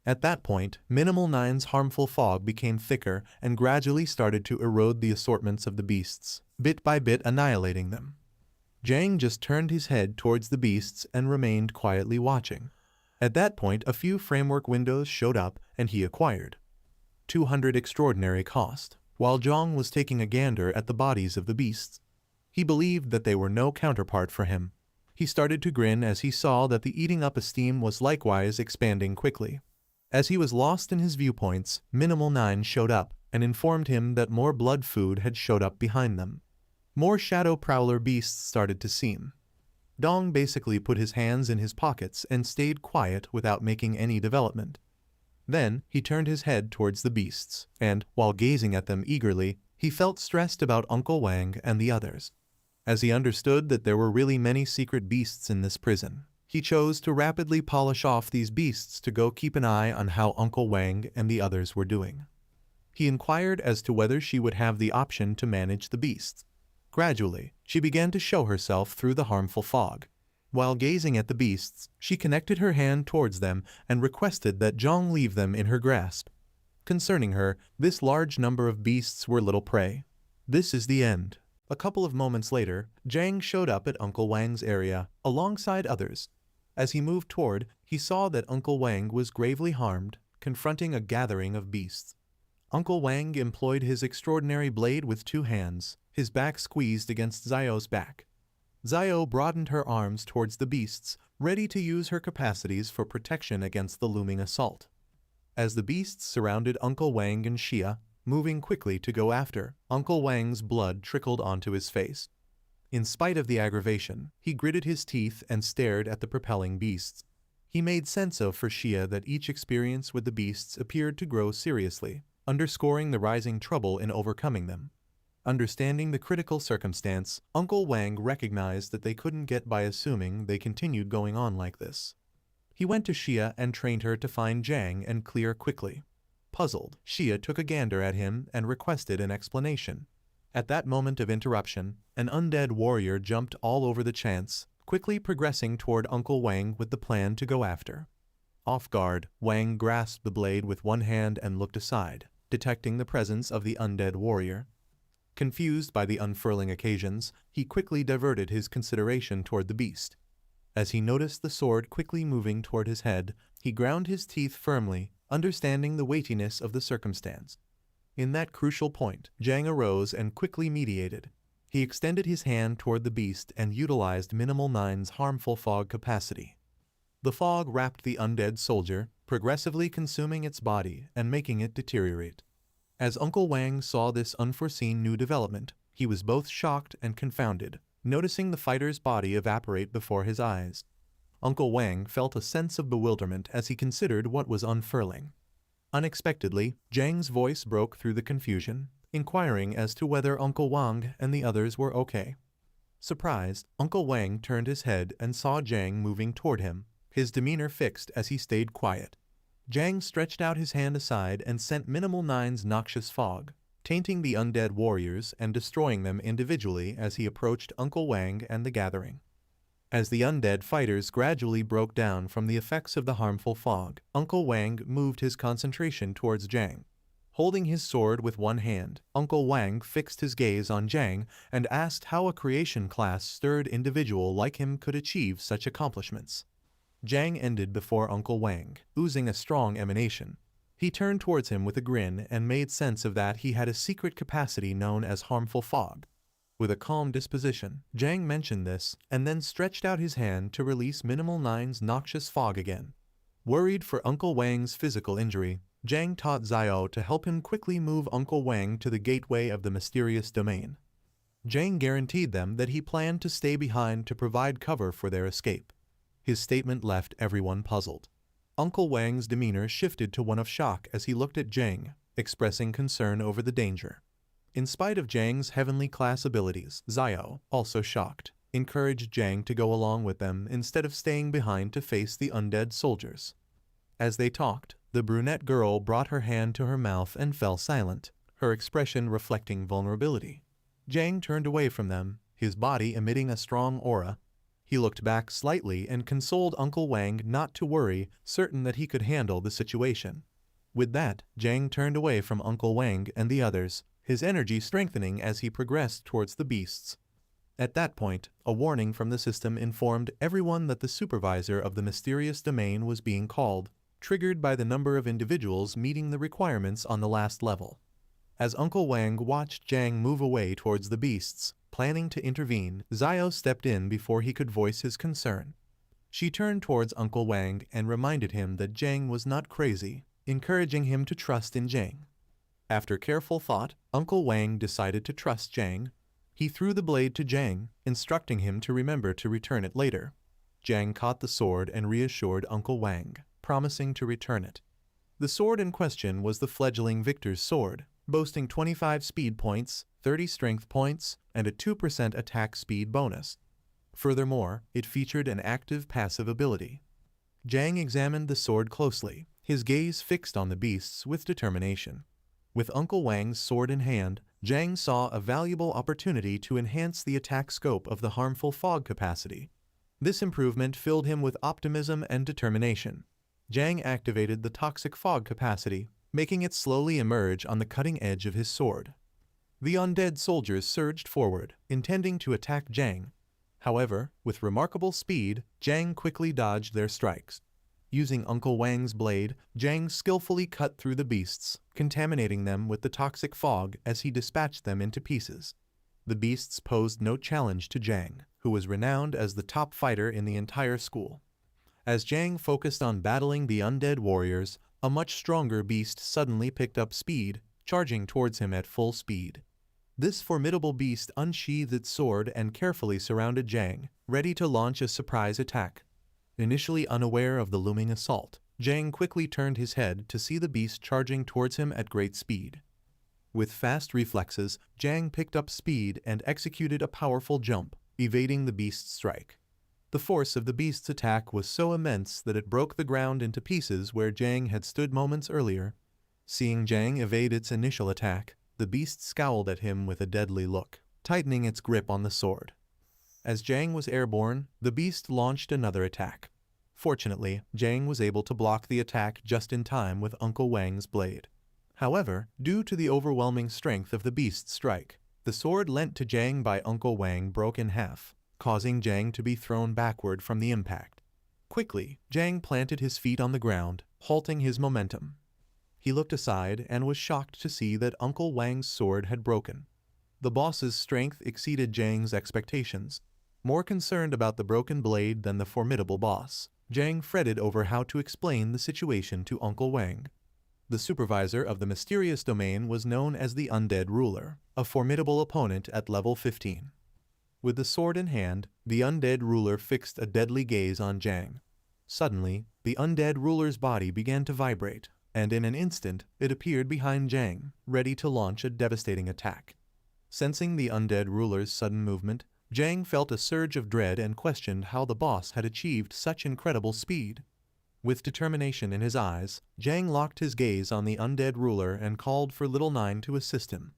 At that point, Minimal Nine's harmful fog became thicker and gradually started to erode the assortments of the beasts, bit by bit annihilating them. Jiang just turned his head towards the beasts and remained quietly watching. At that point, a few framework windows showed up and he acquired 200 extraordinary cost. While Jiang was taking a gander at the bodies of the beasts, he believed that they were no counterpart for him. He started to grin as he saw that the eating up esteem was likewise expanding quickly. As he was lost in his viewpoints, Minimal Nine showed up and informed him that more blood food had showed up behind them. More shadow prowler beasts started to seem. Dong basically put his hands in his pockets and stayed quiet without making any development. Then he turned his head towards the beasts, and, while gazing at them eagerly, he felt stressed about Uncle Wang and the others. As he understood that there were really many secret beasts in this prison, he chose to rapidly polish off these beasts to go keep an eye on how Uncle Wang and the others were doing. He inquired as to whether she would have the option to manage the beasts. Gradually, she began to show herself through the harmful fog. While gazing at the beasts, she connected her hand towards them and requested that Jiang leave them in her grasp. Concerning her, this large number of beasts were little prey. This is the end. A couple of moments later, Jiang showed up at Uncle Wang's area, alongside others. As he moved toward, he saw that Uncle Wang was gravely harmed, confronting a gathering of beasts. Uncle Wang employed his extraordinary blade with 2 hands. his back squeezed against Zio's back. Zio broadened her arms towards the beasts, ready to use her capacities for protection against the looming assault. As the beasts surrounded Uncle Wang and Xia, moving quickly to go after, Uncle Wang's blood trickled onto his face. In spite of the aggravation, he gritted his teeth and stared at the propelling beasts. He made sense of for Xia that each experience with the beasts appeared to grow seriously, underscoring the rising trouble in overcoming them. Understanding the critical circumstance, Uncle Wang recognized that they couldn't get by assuming they continued going on like this. He went to Xia and trained her to find Jiang and clear quickly. Puzzled, Xia took a gander at him and requested an explanation. At that moment of interruption, an undead warrior jumped all over the chance, quickly progressing toward Uncle Wang with the plan to go after. Off guard, Wang grasped the blade with one hand and looked aside, detecting the presence of the undead warrior. Confused by the unfurling occasions, he quickly diverted his consideration toward the beast. As he noticed the sword quickly moving toward his head, he ground his teeth firmly, understanding the weightiness of the circumstance. In that crucial point, Jiang arose and quickly mediated. He extended his hand toward the beast and utilized Minimal Nine's harmful fog capacity. The fog wrapped the undead soldier, progressively consuming its body and making it deteriorate. As Uncle Wang saw this unforeseen new development, he was both shocked and confounded, noticing the fighter's body evaporate before his eyes. Uncle Wang felt a sense of bewilderment as he considered what was unfurling. Unexpectedly, Jiang's voice broke through the confusion, inquiring as to whether Uncle Wang and the others were okay. Surprised, Uncle Wang turned his head and saw Jiang moving toward him, his demeanor fixed as he stayed quiet. Jiang stretched out his hand aside and sent Minimal Nine's noxious fog, tainting the undead warriors and destroying them individually as he approached Uncle Wang and the gathering. As the undead fighters gradually broke down from the effects of the harmful fog, Uncle Wang moved his concentration towards Jiang. Holding his sword with one hand, Uncle Wang fixed his gaze on Jiang and asked how a creation class stirred individual like him could achieve such accomplishments. Jiang ended before Uncle Wang, oozing a strong emanation. He turned towards him with a grin and made sense of that he had a secret capacity known as harmful fog. With a calm disposition, Jiang mentioned this and then stretched out his hand to release Minimal Nine's noxious fog again. Worried for Uncle Wang's physical injury, Jiang taught Zio to help him quickly move Uncle Wang to the gateway of the mysterious domain. Jiang guaranteed them that he planned to stay behind to provide cover for their escape. His statement left everyone puzzled. Uncle Wang's demeanor shifted to one of shock as he looked at Jiang, expressing concern over the danger. In spite of Jiang's heavenly class abilities, Zio, also shocked, encouraged Jiang to go along with them instead of staying behind to face the undead soldiers. As they talked, the brunette girl brought her hand to her mouth and fell silent, her expression reflecting vulnerability. Jiang turned away from them, his body emitting a strong aura. He looked back slightly and consoled Uncle Wang not to worry, certain that he could handle the situation. With that, Jiang turned away from Uncle Wang and the others, his energy strengthening as he progressed towards the beasts. At that point, a warning from the system informed everyone that the supervisor of the mysterious domain was being called, triggered by the number of individuals meeting the requirements on the last level. As Uncle Wang watched Jiang move away towards the beasts, planning to intervene, Zio stepped in before he could voice his concern. She turned towards Uncle Wang and reminded him that Jiang was not crazy, encouraging him to trust in Jiang. After careful thought, Uncle Wang decided to trust Jiang. He threw the blade to Jiang, instructing him to remember to return it later. Jiang caught the sword and reassured Uncle Wang, promising to return it. The sword in question was the fledgling Victor's sword, boasting 25 speed points, 30 strength points, and a 2% attack speed bonus. Furthermore, it featured an active passive ability. Jiang examined the sword closely, his gaze fixed on the beasts with determination. With Uncle Wang's sword in hand, Jiang saw a valuable opportunity to enhance the attack scope of the harmful fog capacity. This improvement filled him with optimism and determination. Jiang activated the toxic fog capacity, making it slowly emerge on the cutting edge of his sword. The undead soldiers surged forward, intending to attack Jiang. However, with remarkable speed, Jiang quickly dodged their strikes. Using Uncle Wang's blade, Jiang skillfully cut through the beasts, contaminating them with the toxic fog as he dispatched them into pieces. The beasts posed no challenge to Jiang, who was renowned as the top fighter in the entire school. As Jiang focused on battling the undead warriors, a much stronger beast suddenly picked up speed, charging towards him at full speed. This formidable beast unsheathed its sword and carefully surrounded Jiang, ready to launch a surprise attack. Initially unaware of the looming assault, Jiang quickly turned his head to see the beast charging towards him at great speed. With fast reflexes, Jiang picked up speed and executed a powerful jump, evading the beast's strike. The force of the beast's attack was so immense that it broke the ground into pieces where Jiang had stood moments earlier. Seeing Jiang evade its initial attack, the beast scowled at him with a deadly look, tightening its grip on the sword. As Jiang was airborne, the beast launched another attack. Fortunately, Jiang was able to block the attack just in time with Uncle Wang's blade. However, due to the overwhelming strength of the beast's strike, the sword lent to Jiang by Uncle Wang broke in half, causing Jiang to be thrown backward from the impact. Quickly, Jiang planted his feet on the ground, halting his momentum. He looked aside and was shocked to see that Uncle Wang's sword had broken. The boss's strength exceeded Jiang's expectations. More concerned about the broken blade than the formidable boss, Jiang fretted over how to explain the situation to Uncle Wang. The supervisor of the mysterious domain was known as the Undead Ruler, a formidable opponent at level 15. With the sword in hand, the Undead Ruler fixed a deadly gaze on Jiang. Suddenly, the Undead Ruler's body began to vibrate, and in an instant, it appeared behind Jiang, ready to launch a devastating attack. Sensing the Undead Ruler's sudden movement, Jiang felt a surge of dread and questioned how the boss had achieved such incredible speed. With determination in his eyes, Jiang locked his gaze on the Undead Ruler and called for Little Nine to assist him.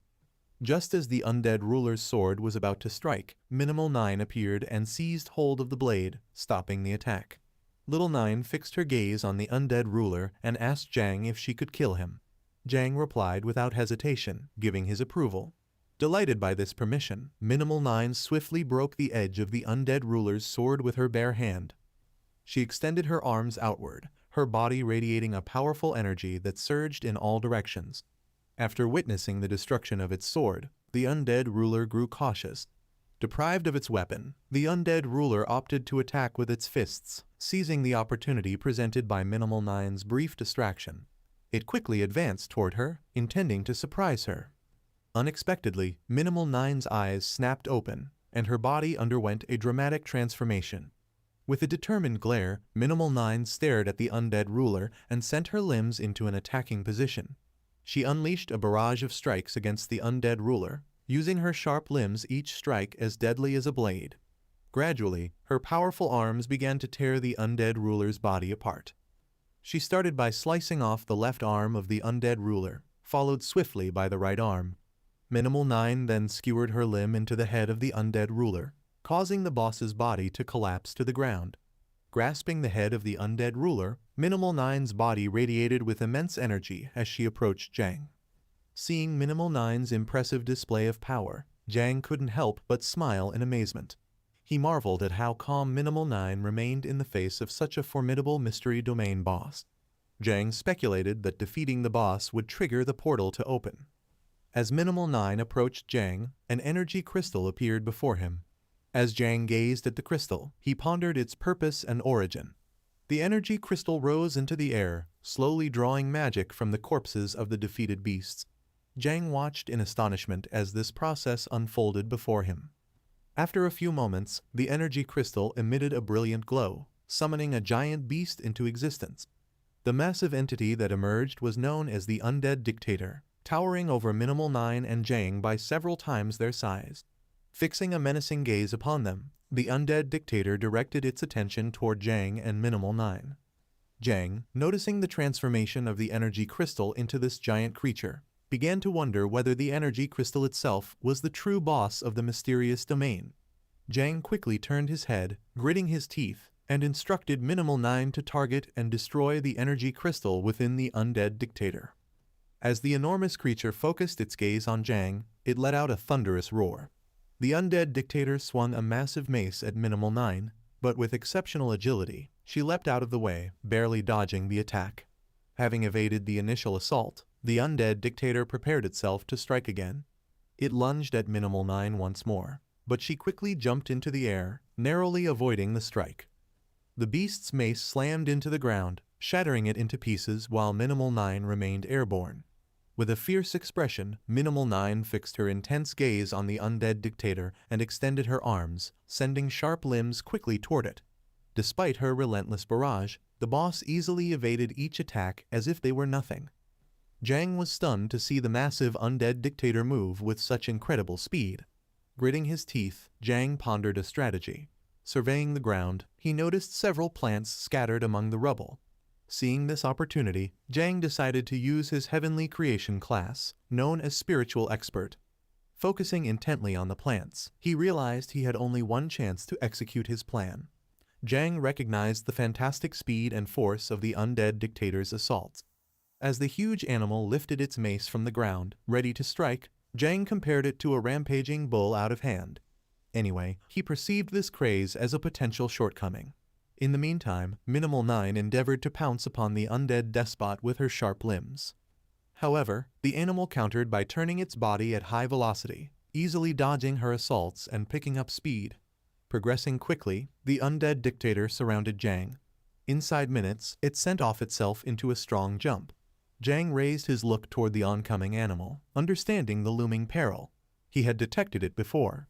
Just as the Undead Ruler's sword was about to strike, Minimal Nine appeared and seized hold of the blade, stopping the attack. Little Nine fixed her gaze on the Undead Ruler and asked Jiang if she could kill him. Jiang replied without hesitation, giving his approval. Delighted by this permission, Minimal Nine swiftly broke the edge of the Undead Ruler's sword with her bare hand. She extended her arms outward, her body radiating a powerful energy that surged in all directions. After witnessing the destruction of its sword, the Undead Ruler grew cautious. Deprived of its weapon, the Undead Ruler opted to attack with its fists, seizing the opportunity presented by Minimal Nine's brief distraction. It quickly advanced toward her, intending to surprise her. Unexpectedly, Minimal Nine's eyes snapped open, and her body underwent a dramatic transformation. With a determined glare, Minimal Nine stared at the Undead Ruler and sent her limbs into an attacking position. She unleashed a barrage of strikes against the Undead Ruler, using her sharp limbs each strike as deadly as a blade. Gradually, her powerful arms began to tear the Undead Ruler's body apart. She started by slicing off the left arm of the Undead Ruler, followed swiftly by the right arm. Minimal Nine then skewered her limb into the head of the Undead Ruler, causing the boss's body to collapse to the ground. Grasping the head of the Undead Ruler, Minimal Nine's body radiated with immense energy as she approached Jiang. Seeing Minimal Nine's impressive display of power, Jiang couldn't help but smile in amazement. He marveled at how calm Minimal Nine remained in the face of such a formidable mystery domain boss. Jiang speculated that defeating the boss would trigger the portal to open. As Minimal Nine approached Jiang, an energy crystal appeared before him. As Jiang gazed at the crystal, he pondered its purpose and origin. The energy crystal rose into the air, slowly drawing magic from the corpses of the defeated beasts. Jiang watched in astonishment as this process unfolded before him. After a few moments, the energy crystal emitted a brilliant glow, summoning a giant beast into existence. The massive entity that emerged was known as the Undead Dictator, towering over Minimal Nine and Jiang by several times their size. Fixing a menacing gaze upon them, the Undead Dictator directed its attention toward Jiang and Minimal Nine. Jiang, noticing the transformation of the energy crystal into this giant creature, began to wonder whether the energy crystal itself was the true boss of the mysterious domain. Jiang quickly turned his head, gritting his teeth, and instructed Minimal Nine to target and destroy the energy crystal within the Undead Dictator. As the enormous creature focused its gaze on Jiang, it let out a thunderous roar. The Undead Dictator swung a massive mace at Minimal Nine, but with exceptional agility, she leapt out of the way, barely dodging the attack. Having evaded the initial assault, the Undead Dictator prepared itself to strike again. It lunged at Minimal 9 once more, but she quickly jumped into the air, narrowly avoiding the strike. The beast's mace slammed into the ground, shattering it into pieces while Minimal 9 remained airborne. With a fierce expression, Minimal 9 fixed her intense gaze on the undead dictator and extended her arms, sending sharp limbs quickly toward it. Despite her relentless barrage, the boss easily evaded each attack as if they were nothing. Jiang was stunned to see the massive undead dictator move with such incredible speed. Gritting his teeth, Jiang pondered a strategy. Surveying the ground, he noticed several plants scattered among the rubble. Seeing this opportunity, Jiang decided to use his heavenly creation class, known as Spiritual Expert. Focusing intently on the plants, he realized he had only one chance to execute his plan. Jiang recognized the fantastic speed and force of the undead dictator's assaults. As the huge animal lifted its mace from the ground, ready to strike, Jiang compared it to a rampaging bull out of hand. Anyway, he perceived this craze as a potential shortcoming. In the meantime, Minimal 9 endeavored to pounce upon the undead despot with her sharp limbs. However, the animal countered by turning its body at high velocity, easily dodging her assaults and picking up speed. Progressing quickly, the undead dictator surrounded Jiang. Inside minutes, it sent off itself into a strong jump. Jiang raised his look toward the oncoming animal, understanding the looming peril. He had detected it before.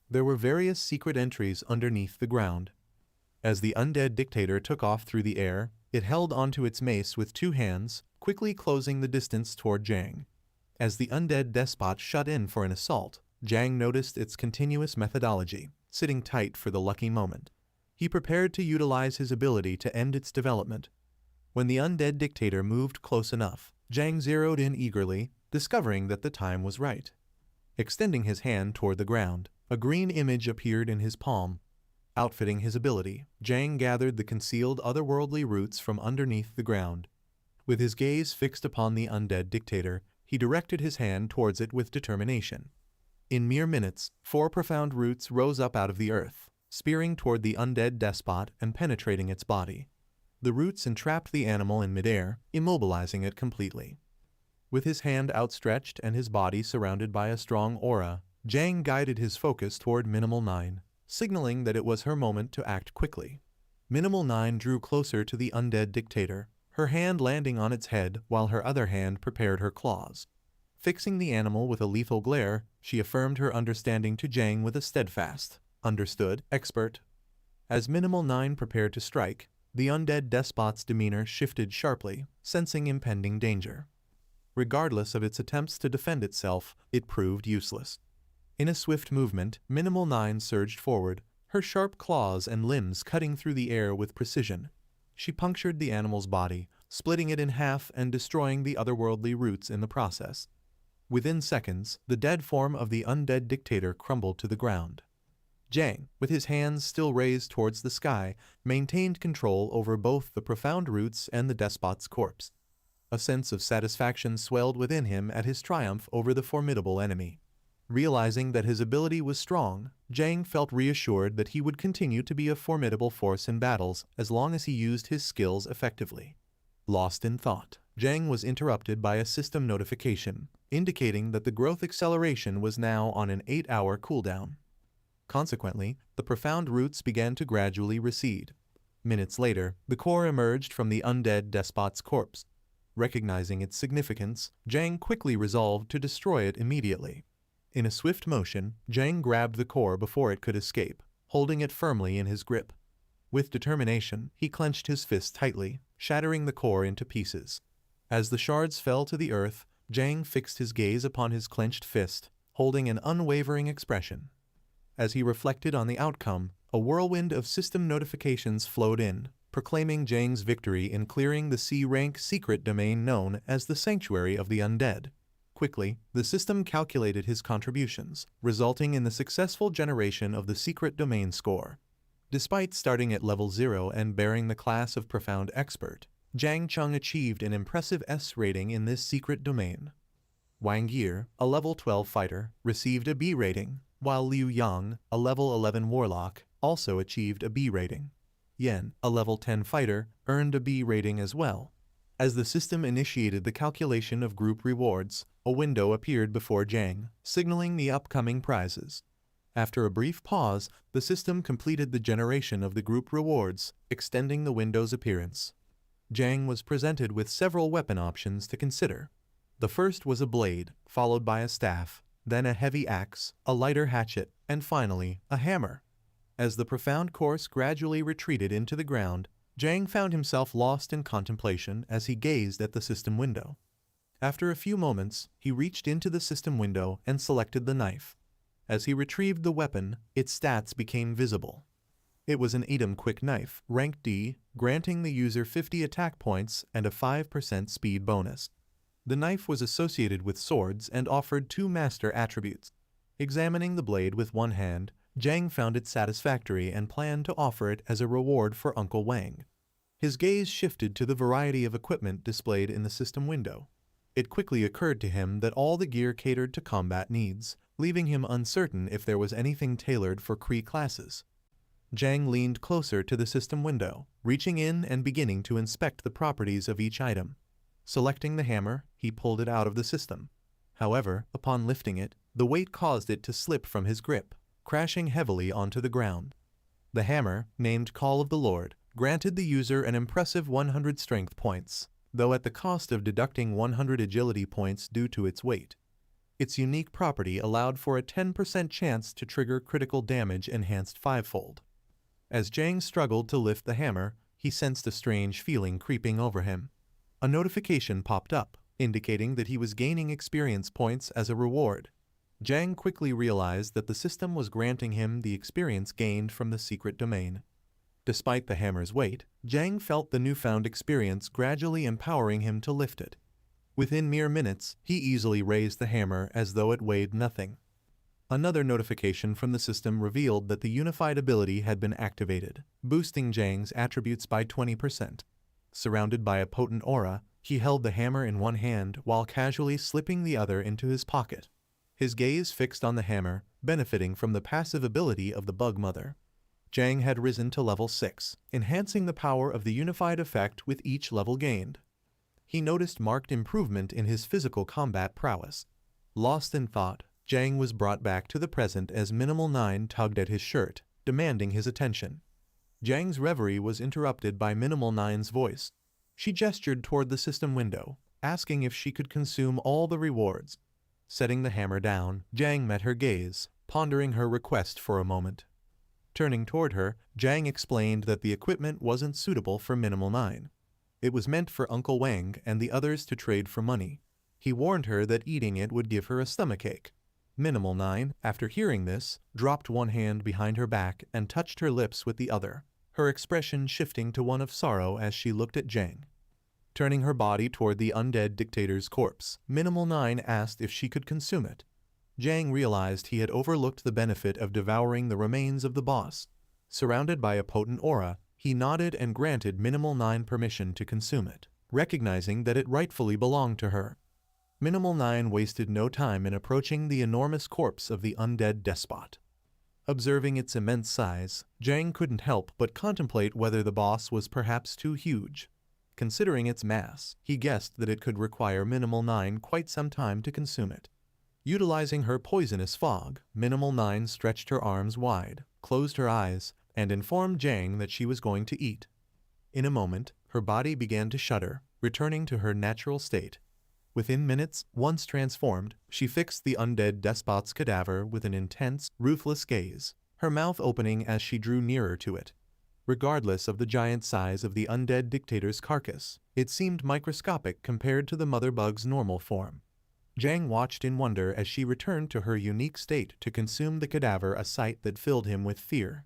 There were various secret entries underneath the ground. As the undead dictator took off through the air, it held onto its mace with two hands, quickly closing the distance toward Jiang. As the undead despot shut in for an assault, Jiang noticed its continuous methodology, sitting tight for the lucky moment. He prepared to utilize his ability to end its development. When the undead dictator moved close enough, Jiang zeroed in eagerly, discovering that the time was right. Extending his hand toward the ground, a green image appeared in his palm. Outfitting his ability, Jiang gathered the concealed otherworldly roots from underneath the ground. With his gaze fixed upon the undead dictator, he directed his hand towards it with determination. In mere minutes, 4 profound roots rose up out of the earth, spearing toward the undead despot and penetrating its body. The roots entrapped the animal in midair, immobilizing it completely. With his hand outstretched and his body surrounded by a strong aura, Jiang guided his focus toward Minimal 9, signaling that it was her moment to act quickly. Minimal 9 drew closer to the undead dictator, her hand landing on its head while her other hand prepared her claws. Fixing the animal with a lethal glare, she affirmed her understanding to Jiang with a steadfast, "Understood, expert." As Minimal 9 prepared to strike, the undead despot's demeanor shifted sharply, sensing impending danger. Regardless of its attempts to defend itself, it proved useless. In a swift movement, Minimal 9 surged forward, her sharp claws and limbs cutting through the air with precision. She punctured the animal's body, splitting it in half and destroying the otherworldly roots in the process. Within seconds, the dead form of the undead dictator crumbled to the ground. Jiang, with his hands still raised towards the sky, maintained control over both the profound roots and the despot's corpse. A sense of satisfaction swelled within him at his triumph over the formidable enemy. Realizing that his ability was strong, Jiang felt reassured that he would continue to be a formidable force in battles as long as he used his skills effectively. Lost in thought, Jiang was interrupted by a system notification, indicating that the growth acceleration was now on an 8-hour cooldown. Consequently, the profound roots began to gradually recede. Minutes later, the core emerged from the undead despot's corpse. Recognizing its significance, Jiang quickly resolved to destroy it immediately. In a swift motion, Jiang grabbed the core before it could escape, holding it firmly in his grip. With determination, he clenched his fist tightly, shattering the core into pieces. As the shards fell to the earth, Jiang fixed his gaze upon his clenched fist, holding an unwavering expression. As he reflected on the outcome, a whirlwind of system notifications flowed in, proclaiming Jiang's victory in clearing the C-rank secret domain known as the Sanctuary of the Undead. Quickly, the system calculated his contributions, resulting in the successful generation of the secret domain score. Despite starting at level 0 and bearing the class of Profound Expert, Jiang Chen achieved an impressive S rating in this secret domain. Wang Yi, a level 12 fighter, received a B rating, while Liu Yang, a level 11 warlock, also achieved a B rating. Yan, a level 10 fighter, earned a B rating as well. As the system initiated the calculation of group rewards, a window appeared before Jiang, signaling the upcoming prizes. After a brief pause, the system completed the generation of the group rewards, extending the window's appearance. Jiang was presented with several weapon options to consider. The first was a blade, followed by a staff, then a heavy axe, a lighter hatchet, and finally, a hammer. As the profound course gradually retreated into the ground, Jiang found himself lost in contemplation as he gazed at the system window. After a few moments, he reached into the system window and selected the knife. As he retrieved the weapon, its stats became visible. It was an Edom quick knife, rank D, granting the user 50 attack points and a 5% speed bonus. The knife was associated with swords and offered 2 master attributes. Examining the blade with one hand, Jiang found it satisfactory and planned to offer it as a reward for Uncle Wang. His gaze shifted to the variety of equipment displayed in the system window. It quickly occurred to him that all the gear catered to combat needs, leaving him uncertain if there was anything tailored for Kree classes. Jiang leaned closer to the system window, reaching in and beginning to inspect the properties of each item. Selecting the hammer, he pulled it out of the system. However, upon lifting it, the weight caused it to slip from his grip, crashing heavily onto the ground. The hammer, named Call of the Lord, granted the user an impressive 100 strength points, though at the cost of deducting 100 agility points due to its weight. Its unique property allowed for a 10% chance to trigger critical damage enhanced 5-fold. As Jiang struggled to lift the hammer, he sensed a strange feeling creeping over him. A notification popped up, indicating that he was gaining experience points as a reward. Jiang quickly realized that the system was granting him the experience gained from the secret domain. Despite the hammer's weight, Jiang felt the newfound experience gradually empowering him to lift it. Within mere minutes, he easily raised the hammer as though it weighed nothing. Another notification from the system revealed that the unified ability had been activated, boosting Jiang's attributes by 20%. Surrounded by a potent aura, he held the hammer in one hand while casually slipping the other into his pocket. His gaze fixed on the hammer, benefiting from the passive ability of the Bug Mother. Jiang had risen to level 6, enhancing the power of the unified effect with each level gained. He noticed marked improvement in his physical combat prowess. Lost in thought, Jiang was brought back to the present as Minimal 9 tugged at his shirt, demanding his attention. Jiang's reverie was interrupted by Minimal 9's voice. She gestured toward the system window, asking if she could consume all the rewards. Setting the hammer down, Jiang met her gaze, pondering her request for a moment. Turning toward her, Jiang explained that the equipment wasn't suitable for Minimal 9. It was meant for Uncle Wang and the others to trade for money. He warned her that eating it would give her a stomachache. Minimal 9, after hearing this, dropped one hand behind her back and touched her lips with the other, her expression shifting to one of sorrow as she looked at Jiang. Turning her body toward the undead dictator's corpse, Minimal 9 asked if she could consume it. Jiang realized he had overlooked the benefit of devouring the remains of the boss. Surrounded by a potent aura, he nodded and granted Minimal 9 permission to consume it, recognizing that it rightfully belonged to her. Minimal 9 wasted no time in approaching the enormous corpse of the undead despot. Observing its immense size, Jiang couldn't help but contemplate whether the boss was perhaps too huge. Considering its mass, he guessed that it could require Minimal 9 quite some time to consume it. Utilizing her poisonous fog, Minimal 9 stretched her arms wide, closed her eyes, and informed Jiang that she was going to eat. In a moment, her body began to shudder, returning to her natural state. Within minutes, once transformed, she fixed the undead despot's cadaver with an intense, ruthless gaze, her mouth opening as she drew nearer to it. Regardless of the giant size of the undead dictator's carcass, it seemed microscopic compared to the mother bug's normal form. Jiang watched in wonder as she returned to her unique state to consume the cadaver, a sight that filled him with fear.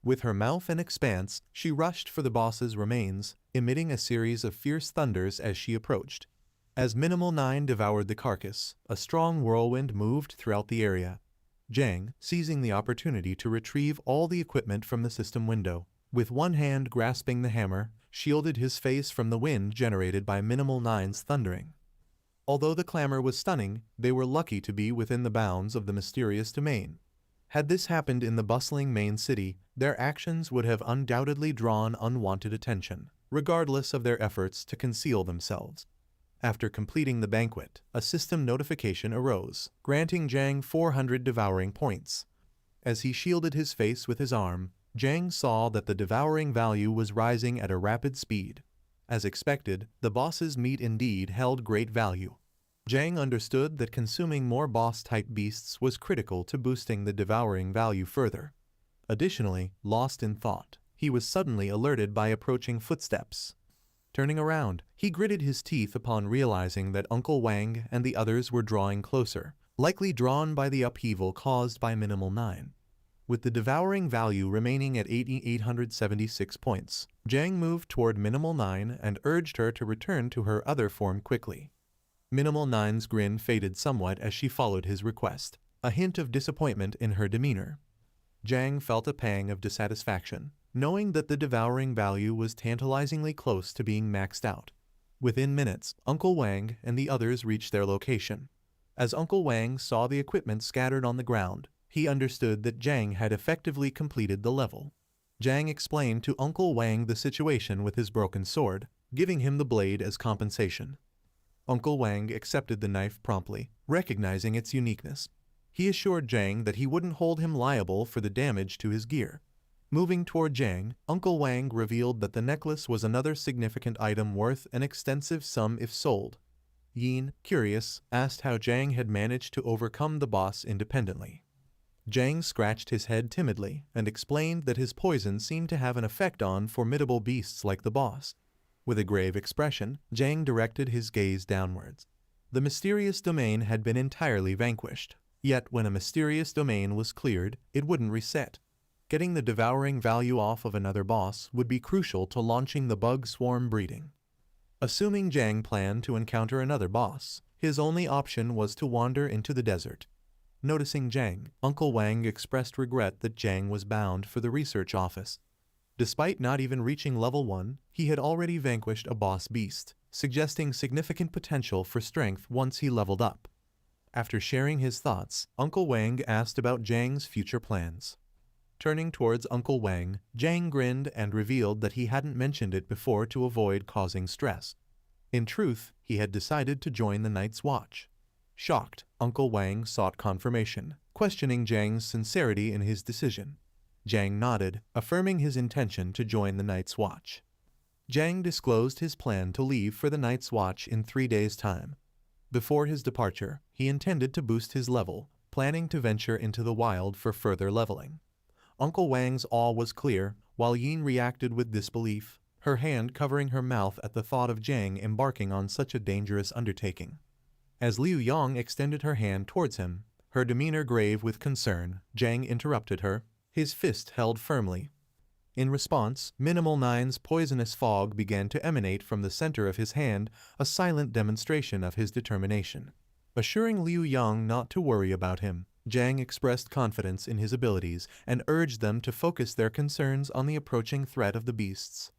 With her mouth in expanse, she rushed for the boss's remains, emitting a series of fierce thunders as she approached. As Minimal 9 devoured the carcass, a strong whirlwind moved throughout the area. Jiang, seizing the opportunity to retrieve all the equipment from the system window, with one hand grasping the hammer, shielded his face from the wind generated by Minimal 9's thundering. Although the clamor was stunning, they were lucky to be within the bounds of the mysterious domain. Had this happened in the bustling main city, their actions would have undoubtedly drawn unwanted attention, regardless of their efforts to conceal themselves. After completing the banquet, a system notification arose, granting Jiang 400 devouring points. As he shielded his face with his arm, Jiang saw that the devouring value was rising at a rapid speed. As expected, the boss's meat indeed held great value. Jiang understood that consuming more boss-type beasts was critical to boosting the devouring value further. Additionally, lost in thought, he was suddenly alerted by approaching footsteps. Turning around, he gritted his teeth upon realizing that Uncle Wang and the others were drawing closer, likely drawn by the upheaval caused by Minimal 9. With the devouring value remaining at 876 points, Jiang moved toward Minimal 9 and urged her to return to her other form quickly. Minimal 9's grin faded somewhat as she followed his request, a hint of disappointment in her demeanor. Jiang felt a pang of dissatisfaction, knowing that the devouring value was tantalizingly close to being maxed out. Within minutes, Uncle Wang and the others reached their location. As Uncle Wang saw the equipment scattered on the ground, he understood that Jiang had effectively completed the level. Jiang explained to Uncle Wang the situation with his broken sword, giving him the blade as compensation. Uncle Wang accepted the knife promptly, recognizing its uniqueness. He assured Jiang that he wouldn't hold him liable for the damage to his gear. Moving toward Jiang, Uncle Wang revealed that the necklace was another significant item worth an extensive sum if sold. Yin, curious, asked how Jiang had managed to overcome the boss independently. Jiang scratched his head timidly and explained that his poison seemed to have an effect on formidable beasts like the boss. With a grave expression, Jiang directed his gaze downwards. The mysterious domain had been entirely vanquished. Yet when a mysterious domain was cleared, it wouldn't reset. Getting the devouring value off of another boss would be crucial to launching the bug swarm breeding. Assuming Jiang planned to encounter another boss, his only option was to wander into the desert. Noticing Jiang, Uncle Wang expressed regret that Jiang was bound for the research office. Despite not even reaching level 1, he had already vanquished a boss beast, suggesting significant potential for strength once he leveled up. After sharing his thoughts, Uncle Wang asked about Jiang's future plans. Turning towards Uncle Wang, Jiang grinned and revealed that he hadn't mentioned it before to avoid causing stress. In truth, he had decided to join the Night's Watch. Shocked, Uncle Wang sought confirmation, questioning Jiang's sincerity in his decision. Jiang nodded, affirming his intention to join the Night's Watch. Jiang disclosed his plan to leave for the Night's Watch in 3 days' time. Before his departure, he intended to boost his level, planning to venture into the wild for further leveling. Uncle Wang's awe was clear, while Yin reacted with disbelief, her hand covering her mouth at the thought of Jiang embarking on such a dangerous undertaking. As Liu Yang extended her hand towards him, her demeanor grave with concern, Jiang interrupted her, his fist held firmly. In response, Minimal 9's poisonous fog began to emanate from the center of his hand, a silent demonstration of his determination. Assuring Liu Yang not to worry about him, Jiang expressed confidence in his abilities and urged them to focus their concerns on the approaching threat of the beasts.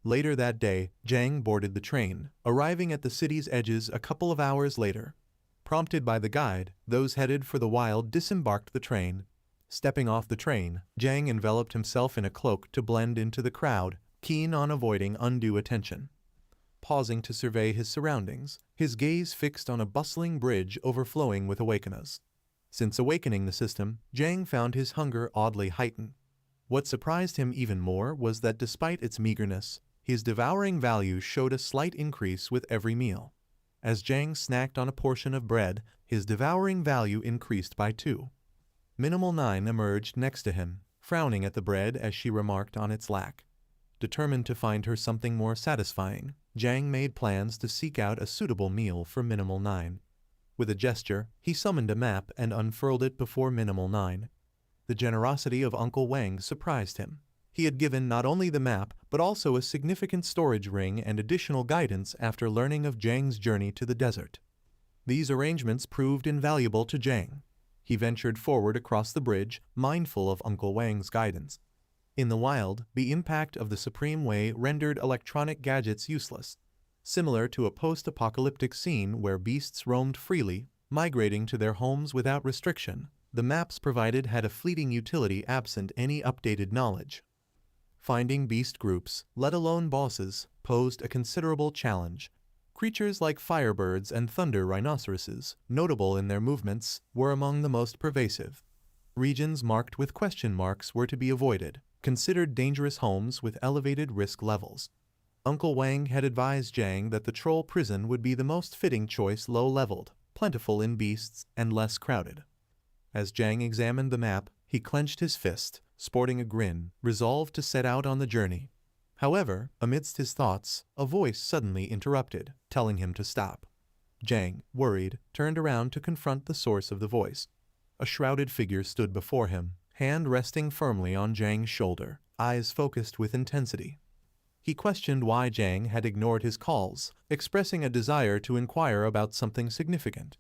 Later that day, Jiang boarded the train, arriving at the city's edges a couple of hours later. Prompted by the guide, those headed for the wild disembarked the train. Stepping off the train, Jiang enveloped himself in a cloak to blend into the crowd, keen on avoiding undue attention. Pausing to survey his surroundings, his gaze fixed on a bustling bridge overflowing with awakeners. Since awakening the system, Jiang found his hunger oddly heightened. What surprised him even more was that despite its meagerness, his devouring value showed a slight increase with every meal. As Jiang snacked on a portion of bread, his devouring value increased by 2. Minimal 9 emerged next to him, frowning at the bread as she remarked on its lack. Determined to find her something more satisfying, Jiang made plans to seek out a suitable meal for Minimal 9. With a gesture, he summoned a map and unfurled it before Minimal 9. The generosity of Uncle Wang surprised him. He had given not only the map, but also a significant storage ring and additional guidance after learning of Jiang's journey to the desert. These arrangements proved invaluable to Jiang. He ventured forward across the bridge, mindful of Uncle Wang's guidance. In the wild, the impact of the Supreme Way rendered electronic gadgets useless. Similar to a post-apocalyptic scene where beasts roamed freely, migrating to their homes without restriction, the maps provided had a fleeting utility absent any updated knowledge. Finding beast groups, let alone bosses, posed a considerable challenge. Creatures like firebirds and thunder rhinoceroses, notable in their movements, were among the most pervasive. Regions marked with question marks were to be avoided, considered dangerous homes with elevated risk levels. Uncle Wang had advised Jiang that the troll prison would be the most fitting choice, low-leveled, plentiful in beasts, and less crowded. As Jiang examined the map, he clenched his fist, sporting a grin, resolved to set out on the journey. However, amidst his thoughts, a voice suddenly interrupted, telling him to stop. Jiang, worried, turned around to confront the source of the voice. A shrouded figure stood before him, hand resting firmly on Jiang's shoulder, eyes focused with intensity. He questioned why Jiang had ignored his calls, expressing a desire to inquire about something significant.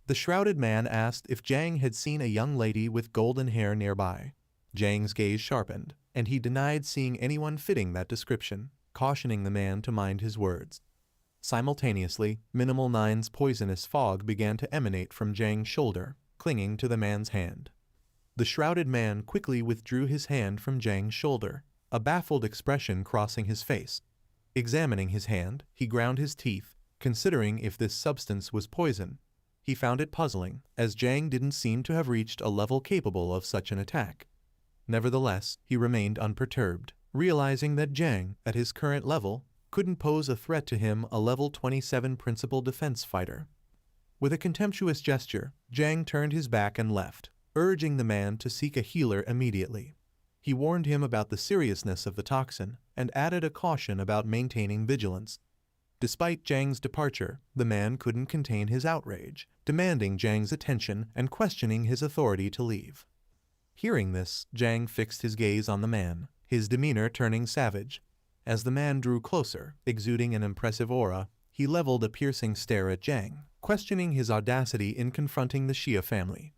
The shrouded man asked if Jiang had seen a young lady with golden hair nearby. Jiang's gaze sharpened, and he denied seeing anyone fitting that description, cautioning the man to mind his words. Simultaneously, Minimal Nine's poisonous fog began to emanate from Jiang's shoulder, clinging to the man's hand. The shrouded man quickly withdrew his hand from Jiang's shoulder, a baffled expression crossing his face. Examining his hand, he ground his teeth, considering if this substance was poison. He found it puzzling, as Jiang didn't seem to have reached a level capable of such an attack. Nevertheless, he remained unperturbed, realizing that Jiang, at his current level, couldn't pose a threat to him, a level 27 principal defense fighter. With a contemptuous gesture, Jiang turned his back and left, urging the man to seek a healer immediately. He warned him about the seriousness of the toxin and added a caution about maintaining vigilance. Despite Jiang's departure, the man couldn't contain his outrage, demanding Jiang's attention and questioning his authority to leave. Hearing this, Jiang fixed his gaze on the man, his demeanor turning savage. As the man drew closer, exuding an impressive aura, he leveled a piercing stare at Jiang, questioning his audacity in confronting the Xia family.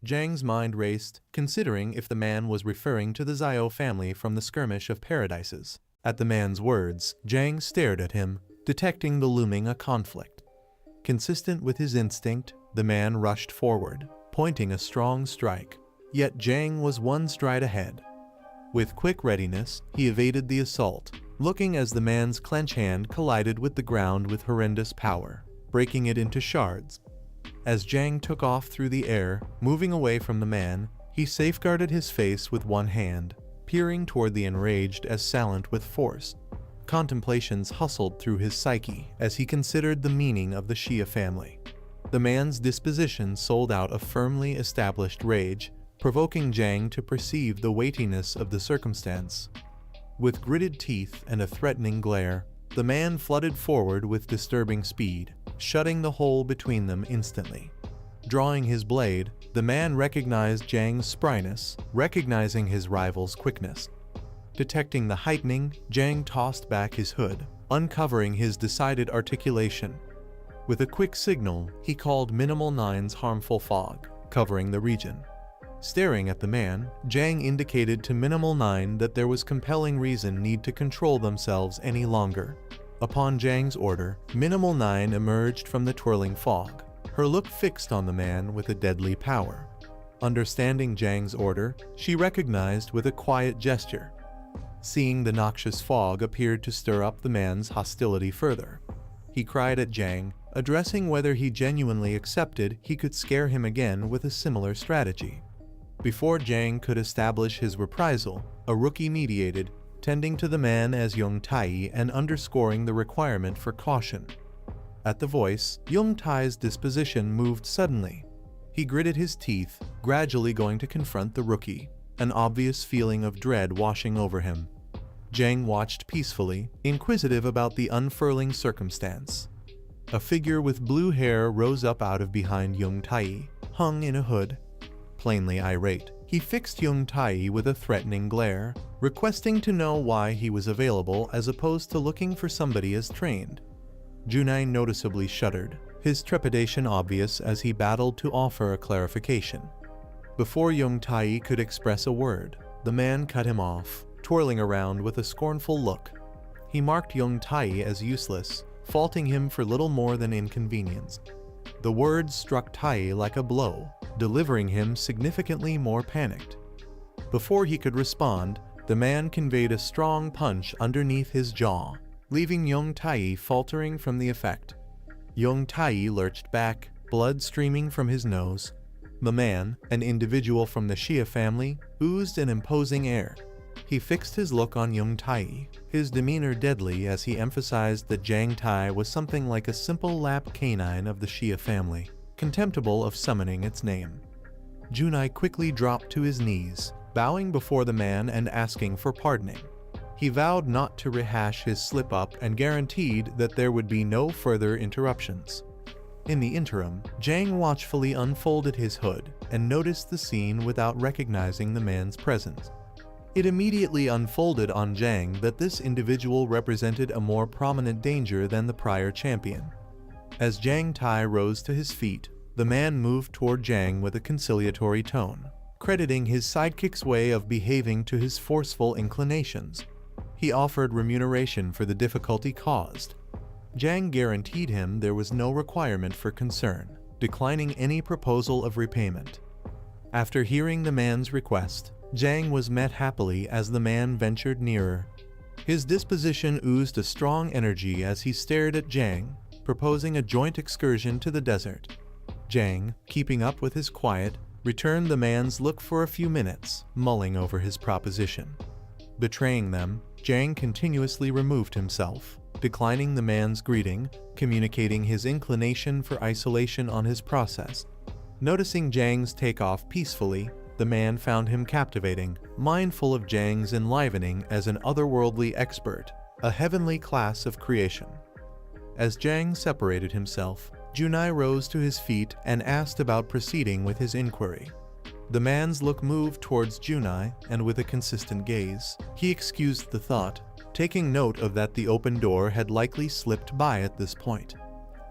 Jiang's mind raced, considering if the man was referring to the Zhao family from the Skirmish of Paradises. At the man's words, Jiang stared at him, detecting the looming conflict. Consistent with his instinct, the man rushed forward, pointing a strong strike. Yet Jiang was one stride ahead. With quick readiness, he evaded the assault, looking as the man's clenched hand collided with the ground with horrendous power, breaking it into shards. As Jiang took off through the air, moving away from the man, he safeguarded his face with one hand, peering toward the enraged assailant with force. Contemplations hustled through his psyche as he considered the meaning of the Xia family. The man's disposition sold out a firmly established rage, provoking Jiang to perceive the weightiness of the circumstance. With gritted teeth and a threatening glare, the man flooded forward with disturbing speed, shutting the hole between them instantly. Drawing his blade, the man recognized Jiang's spryness, recognizing his rival's quickness. Detecting the heightening, Jiang tossed back his hood, uncovering his decided articulation. With a quick signal, he called Minimal Nine's harmful fog, covering the region. Staring at the man, Jiang indicated to Minimal Nine that there was compelling reason need to control themselves any longer. Upon Jiang's order, Minimal Nine emerged from the twirling fog, her look fixed on the man with a deadly power. Understanding Jiang's order, she recognized with a quiet gesture. Seeing the noxious fog appeared to stir up the man's hostility further. He cried at Jiang, addressing whether he genuinely accepted he could scare him again with a similar strategy. Before Jiang could establish his reprisal, a rookie mediated, tending to the man as Yung Tai and underscoring the requirement for caution. At the voice, Yung Tai's disposition moved suddenly. He gritted his teeth, gradually going to confront the rookie, an obvious feeling of dread washing over him. Jiang watched peacefully, inquisitive about the unfurling circumstance. A figure with blue hair rose up out of behind Yung Tai, hung in a hood. Plainly irate, he fixed Yung Tai with a threatening glare, requesting to know why he was available as opposed to looking for somebody as trained. Junai noticeably shuddered, his trepidation obvious as he battled to offer a clarification. Before Yung Tai could express a word, the man cut him off, twirling around with a scornful look. He marked Yung Tai as useless, faulting him for little more than inconvenience. The words struck Tai like a blow, delivering him significantly more panicked. Before he could respond, the man conveyed a strong punch underneath his jaw, leaving Yung Tai faltering from the effect. Young Tai lurched back, blood streaming from his nose. The man, an individual from the Xia family, oozed an imposing air. He fixed his look on Young Tai, his demeanor deadly as he emphasized that Jiang Tai was something like a simple lap canine of the Xia family, contemptible of summoning its name. Junai quickly dropped to his knees, bowing before the man and asking for pardoning. He vowed not to rehash his slip-up and guaranteed that there would be no further interruptions. In the interim, Jiang watchfully unfolded his hood and noticed the scene without recognizing the man's presence. It immediately unfolded on Jiang that this individual represented a more prominent danger than the prior champion. As Jiang Tai rose to his feet, the man moved toward Jiang with a conciliatory tone, crediting his sidekick's way of behaving to his forceful inclinations. He offered remuneration for the difficulty caused. Jiang guaranteed him there was no requirement for concern, declining any proposal of repayment. After hearing the man's request, Jiang was met happily as the man ventured nearer. His disposition oozed a strong energy as he stared at Jiang, proposing a joint excursion to the desert. Jiang, keeping up with his quiet, returned the man's look for a few minutes, mulling over his proposition. Betraying them, Jiang continuously removed himself, declining the man's greeting, communicating his inclination for isolation on his process. Noticing Jiang's takeoff peacefully, the man found him captivating, mindful of Jiang's enlivening as an otherworldly expert, a heavenly class of creation. As Jiang separated himself, Junai rose to his feet and asked about proceeding with his inquiry. The man's look moved towards Junai, and with a consistent gaze, he excused the thought, taking note of that the open door had likely slipped by at this point.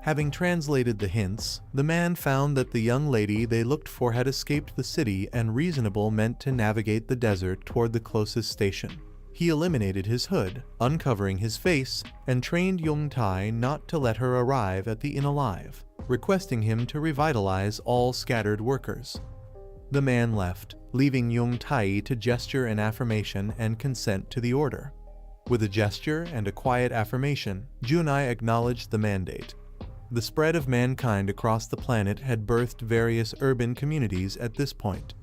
Having translated the hints, the man found that the young lady they looked for had escaped the city and reasonable meant to navigate the desert toward the closest station. He eliminated his hood, uncovering his face, and trained Young Tai not to let her arrive at the inn alive, requesting him to revitalize all scattered workers. The man left, leaving Young Tai to gesture an affirmation and consent to the order. With a gesture and a quiet affirmation, Junai acknowledged the mandate. The spread of mankind across the planet had birthed various urban communities at this point.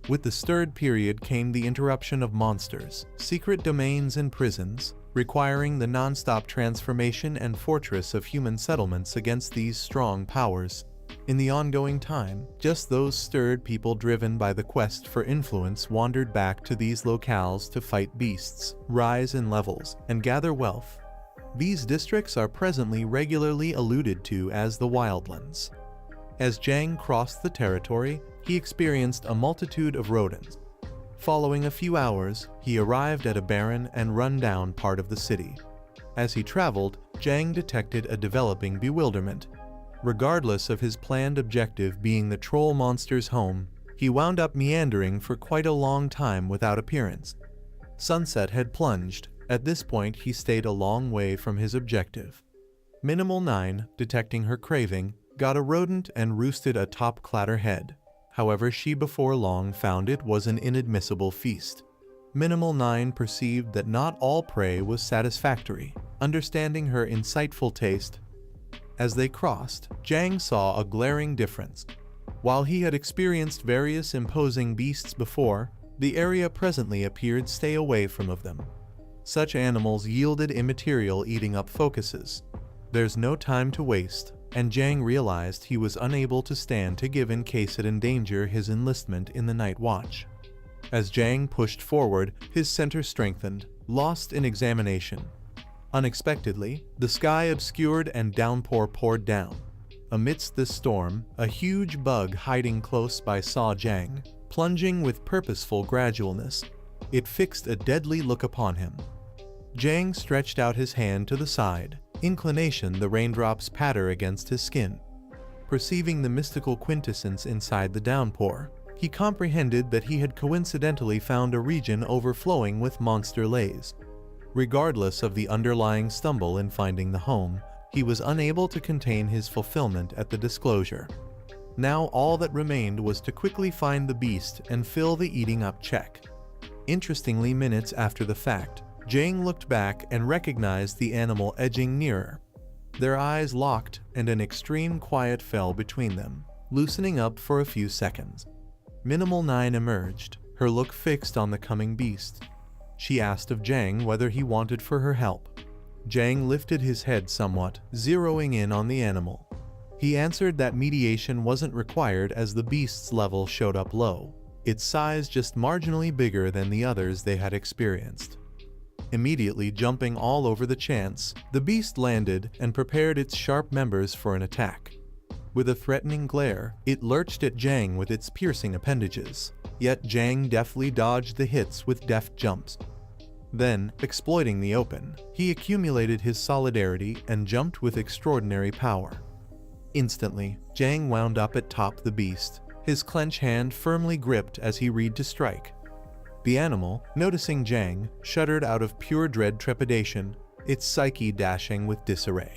With the stirred period came the interruption of monsters, secret domains and prisons, requiring the non-stop transformation and fortress of human settlements against these strong powers. In the ongoing time, just those stirred people driven by the quest for influence wandered back to these locales to fight beasts, rise in levels, and gather wealth. These districts are presently regularly alluded to as the Wildlands. As Jiang crossed the territory, he experienced a multitude of rodents. Following a few hours, he arrived at a barren and run-down part of the city. As he traveled, Jiang detected a developing bewilderment. Regardless of his planned objective being the troll monster's home, he wound up meandering for quite a long time without appearance. Sunset had plunged. At this point, he stayed a long way from his objective. Minimal 9, detecting her craving, got a rodent and roosted atop Clatterhead. However, she before long found it was an inadmissible feast. Minimal 9 perceived that not all prey was satisfactory, understanding her insightful taste. As they crossed, Jiang saw a glaring difference. While he had experienced various imposing beasts before, the area presently appeared stay away from of them. Such animals yielded immaterial eating up focuses. There's no time to waste, and Jiang realized he was unable to stand to give in case it endanger his enlistment in the night watch. As Jiang pushed forward, his center strengthened, lost in examination. Unexpectedly, the sky obscured and downpour poured down. Amidst this storm, a huge bug hiding close by saw Jiang, plunging with purposeful gradualness. It fixed a deadly look upon him. Jiang stretched out his hand to the side, inclination the raindrops patter against his skin. Perceiving the mystical quintessence inside the downpour, he comprehended that he had coincidentally found a region overflowing with monster lays. Regardless of the underlying stumble in finding the home, he was unable to contain his fulfillment at the disclosure. Now all that remained was to quickly find the beast and fill the eating up check. Interestingly, minutes after the fact, Jiang looked back and recognized the animal edging nearer. Their eyes locked and an extreme quiet fell between them, loosening up for a few seconds. Minimal 9 emerged, her look fixed on the coming beast. She asked of Jiang whether he wanted for her help. Jiang lifted his head somewhat, zeroing in on the animal. He answered that mediation wasn't required as the beast's level showed up low, its size just marginally bigger than the others they had experienced. Immediately jumping all over the chance, the beast landed and prepared its sharp members for an attack. With a threatening glare, it lurched at Jiang with its piercing appendages, yet Jiang deftly dodged the hits with deft jumps. Then, exploiting the open, he accumulated his solidarity and jumped with extraordinary power. Instantly, Jiang wound up atop the beast, his clenched hand firmly gripped as he readied to strike. The animal, noticing Jiang, shuddered out of pure dread trepidation, its psyche dashing with disarray.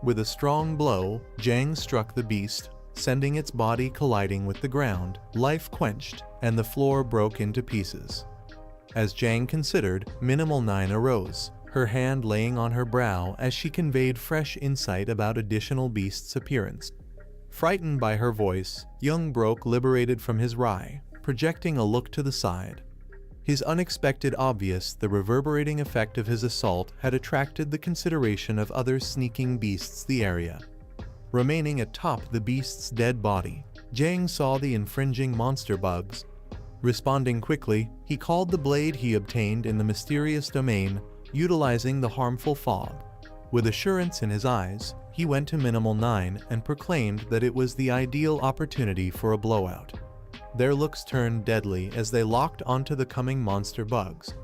With a strong blow, Jiang struck the beast, sending its body colliding with the ground, life quenched, and the floor broke into pieces. As Jiang considered, Minimal 9 arose, her hand laying on her brow as she conveyed fresh insight about additional beast's appearance. Frightened by her voice, Young broke liberated from his wry, projecting a look to the side. His unexpected obvious, the reverberating effect of his assault had attracted the consideration of other sneaking beasts the area. Remaining atop the beast's dead body, Jiang saw the infringing monster bugs. Responding quickly, he called the blade he obtained in the mysterious domain, utilizing the harmful fog. With assurance in his eyes, he went to Minimal 9 and proclaimed that it was the ideal opportunity for a blowout. Their looks turned deadly as they locked onto the coming monster bugs.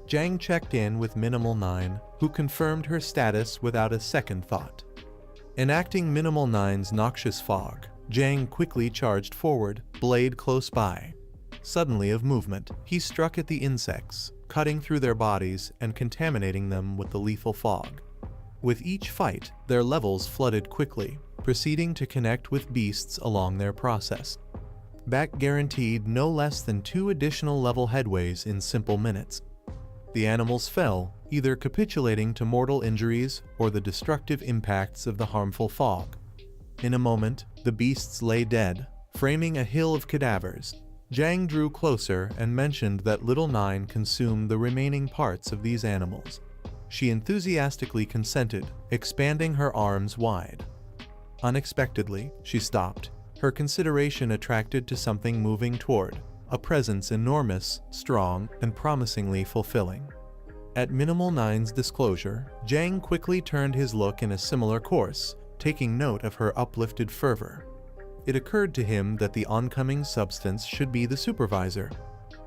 Jiang checked in with Minimal 9, who confirmed her status without a second thought. Enacting Minimal 9's noxious fog, Jiang quickly charged forward, blade close by. Suddenly of movement, he struck at the insects, cutting through their bodies and contaminating them with the lethal fog. With each fight, their levels flooded quickly, proceeding to connect with beasts along their process. Back guaranteed no less than 2 additional level headways in simple minutes. The animals fell, either capitulating to mortal injuries or the destructive impacts of the harmful fog. In a moment, the beasts lay dead, framing a hill of cadavers. Jiang drew closer and mentioned that Little 9 consumed the remaining parts of these animals. She enthusiastically consented, expanding her arms wide. Unexpectedly, she stopped, her consideration attracted to something moving toward, a presence enormous, strong, and promisingly fulfilling. At Minimal 9's disclosure, Jiang quickly turned his look in a similar course, taking note of her uplifted fervor. It occurred to him that the oncoming substance should be the supervisor.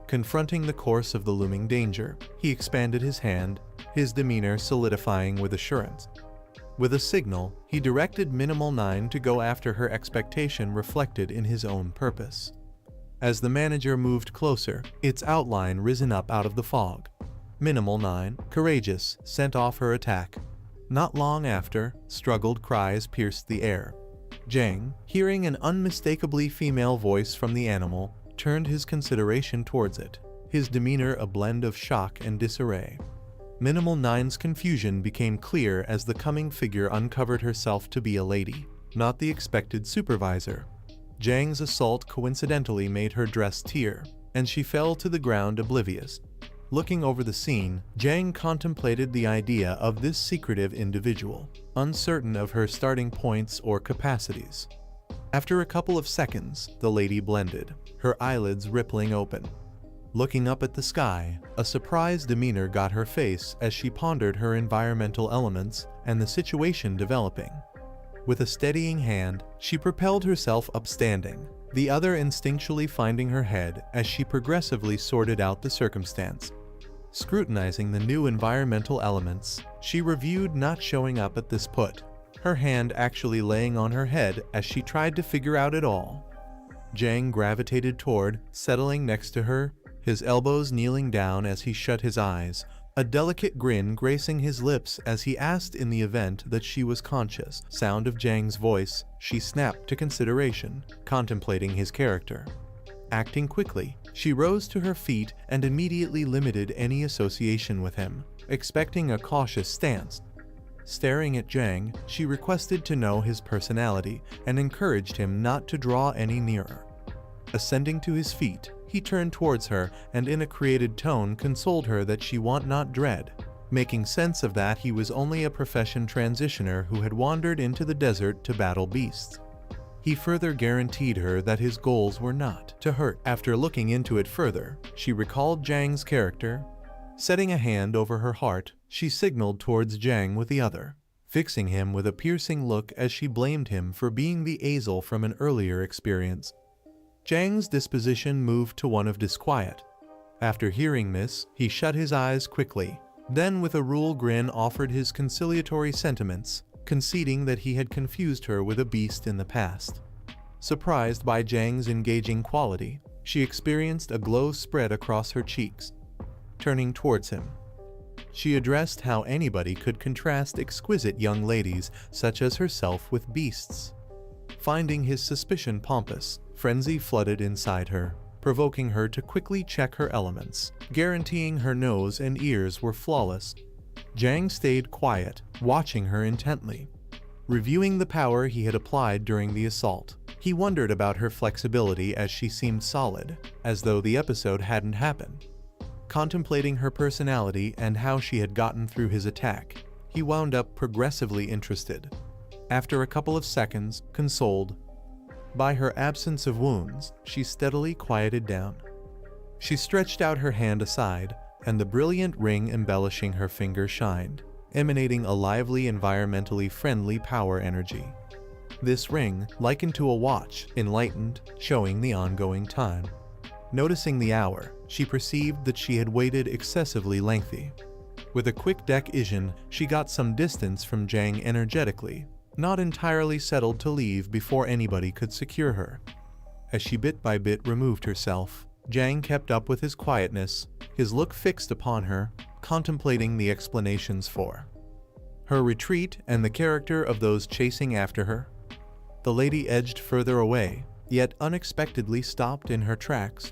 Confronting the course of the looming danger, he expanded his hand, his demeanor solidifying with assurance. With a signal, he directed Minimal 9 to go after her expectation reflected in his own purpose. As the manager moved closer, its outline risen up out of the fog. Minimal 9, courageous, sent off her attack. Not long after, struggled cries pierced the air. Jiang, hearing an unmistakably female voice from the animal, turned his consideration towards it, his demeanor a blend of shock and disarray. Minimal 9's confusion became clear as the coming figure uncovered herself to be a lady, not the expected supervisor. Jiang's assault coincidentally made her dress tear, and she fell to the ground oblivious. Looking over the scene, Jiang contemplated the idea of this secretive individual, uncertain of her starting points or capacities. After a couple of seconds, the lady blended, her eyelids rippling open. Looking up at the sky, a surprised demeanor got her face as she pondered her environmental elements and the situation developing. With a steadying hand, she propelled herself upstanding, the other instinctually finding her head as she progressively sorted out the circumstance. Scrutinizing the new environmental elements, she reviewed not showing up at this put, her hand actually laying on her head as she tried to figure out it all. Jiang gravitated toward, settling next to her, his elbows kneeling down as he shut his eyes, a delicate grin gracing his lips as he asked in the event that she was conscious. Sound of Jiang's voice, she snapped to consideration, contemplating his character. Acting quickly, she rose to her feet and immediately limited any association with him, expecting a cautious stance. Staring at Jiang, she requested to know his personality and encouraged him not to draw any nearer. Ascending to his feet, he turned towards her and in a created tone consoled her that she want not dread. Making sense of that, he was only a profession transitioner who had wandered into the desert to battle beasts. He further guaranteed her that his goals were not to hurt. After looking into it further, she recalled Jiang's character. Setting a hand over her heart, she signaled towards Jiang with the other, fixing him with a piercing look as she blamed him for being the Azel from an earlier experience. Jiang's disposition moved to one of disquiet. After hearing this, he shut his eyes quickly, then with a cruel grin offered his conciliatory sentiments, conceding that he had confused her with a beast in the past. Surprised by Jiang's engaging quality, she experienced a glow spread across her cheeks. Turning towards him, she addressed how anybody could contrast exquisite young ladies such as herself with beasts. Finding his suspicion pompous, frenzy flooded inside her, provoking her to quickly check her elements, guaranteeing her nose and ears were flawless. Jiang stayed quiet, watching her intently. Reviewing the power he had applied during the assault, he wondered about her flexibility as she seemed solid, as though the episode hadn't happened. Contemplating her personality and how she had gotten through his attack, he wound up progressively interested. After a couple of seconds, consoled by her absence of wounds, she steadily quieted down. She stretched out her hand aside, and the brilliant ring embellishing her finger shined, emanating a lively, environmentally friendly power energy. This ring, likened to a watch, enlightened, showing the ongoing time. Noticing the hour, she perceived that she had waited excessively lengthy. With a quick decision, she got some distance from Jiang energetically, not entirely settled to leave before anybody could secure her. As she bit by bit removed herself, Jiang kept up with his quietness, his look fixed upon her, contemplating the explanations for her retreat and the character of those chasing after her. The lady edged further away, yet unexpectedly stopped in her tracks.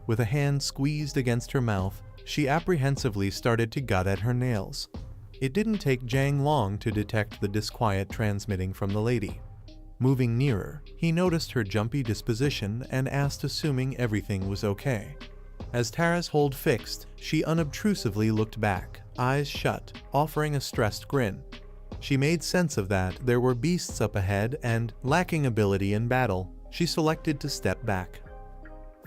With a hand squeezed against her mouth, she apprehensively started to gut at her nails. It didn't take Jiang long to detect the disquiet transmitting from the lady. Moving nearer, he noticed her jumpy disposition and asked, assuming everything was okay. As Tara's hold fixed, she unobtrusively looked back, eyes shut, offering a stressed grin. She made sense of that there were beasts up ahead and, lacking ability in battle, she selected to step back.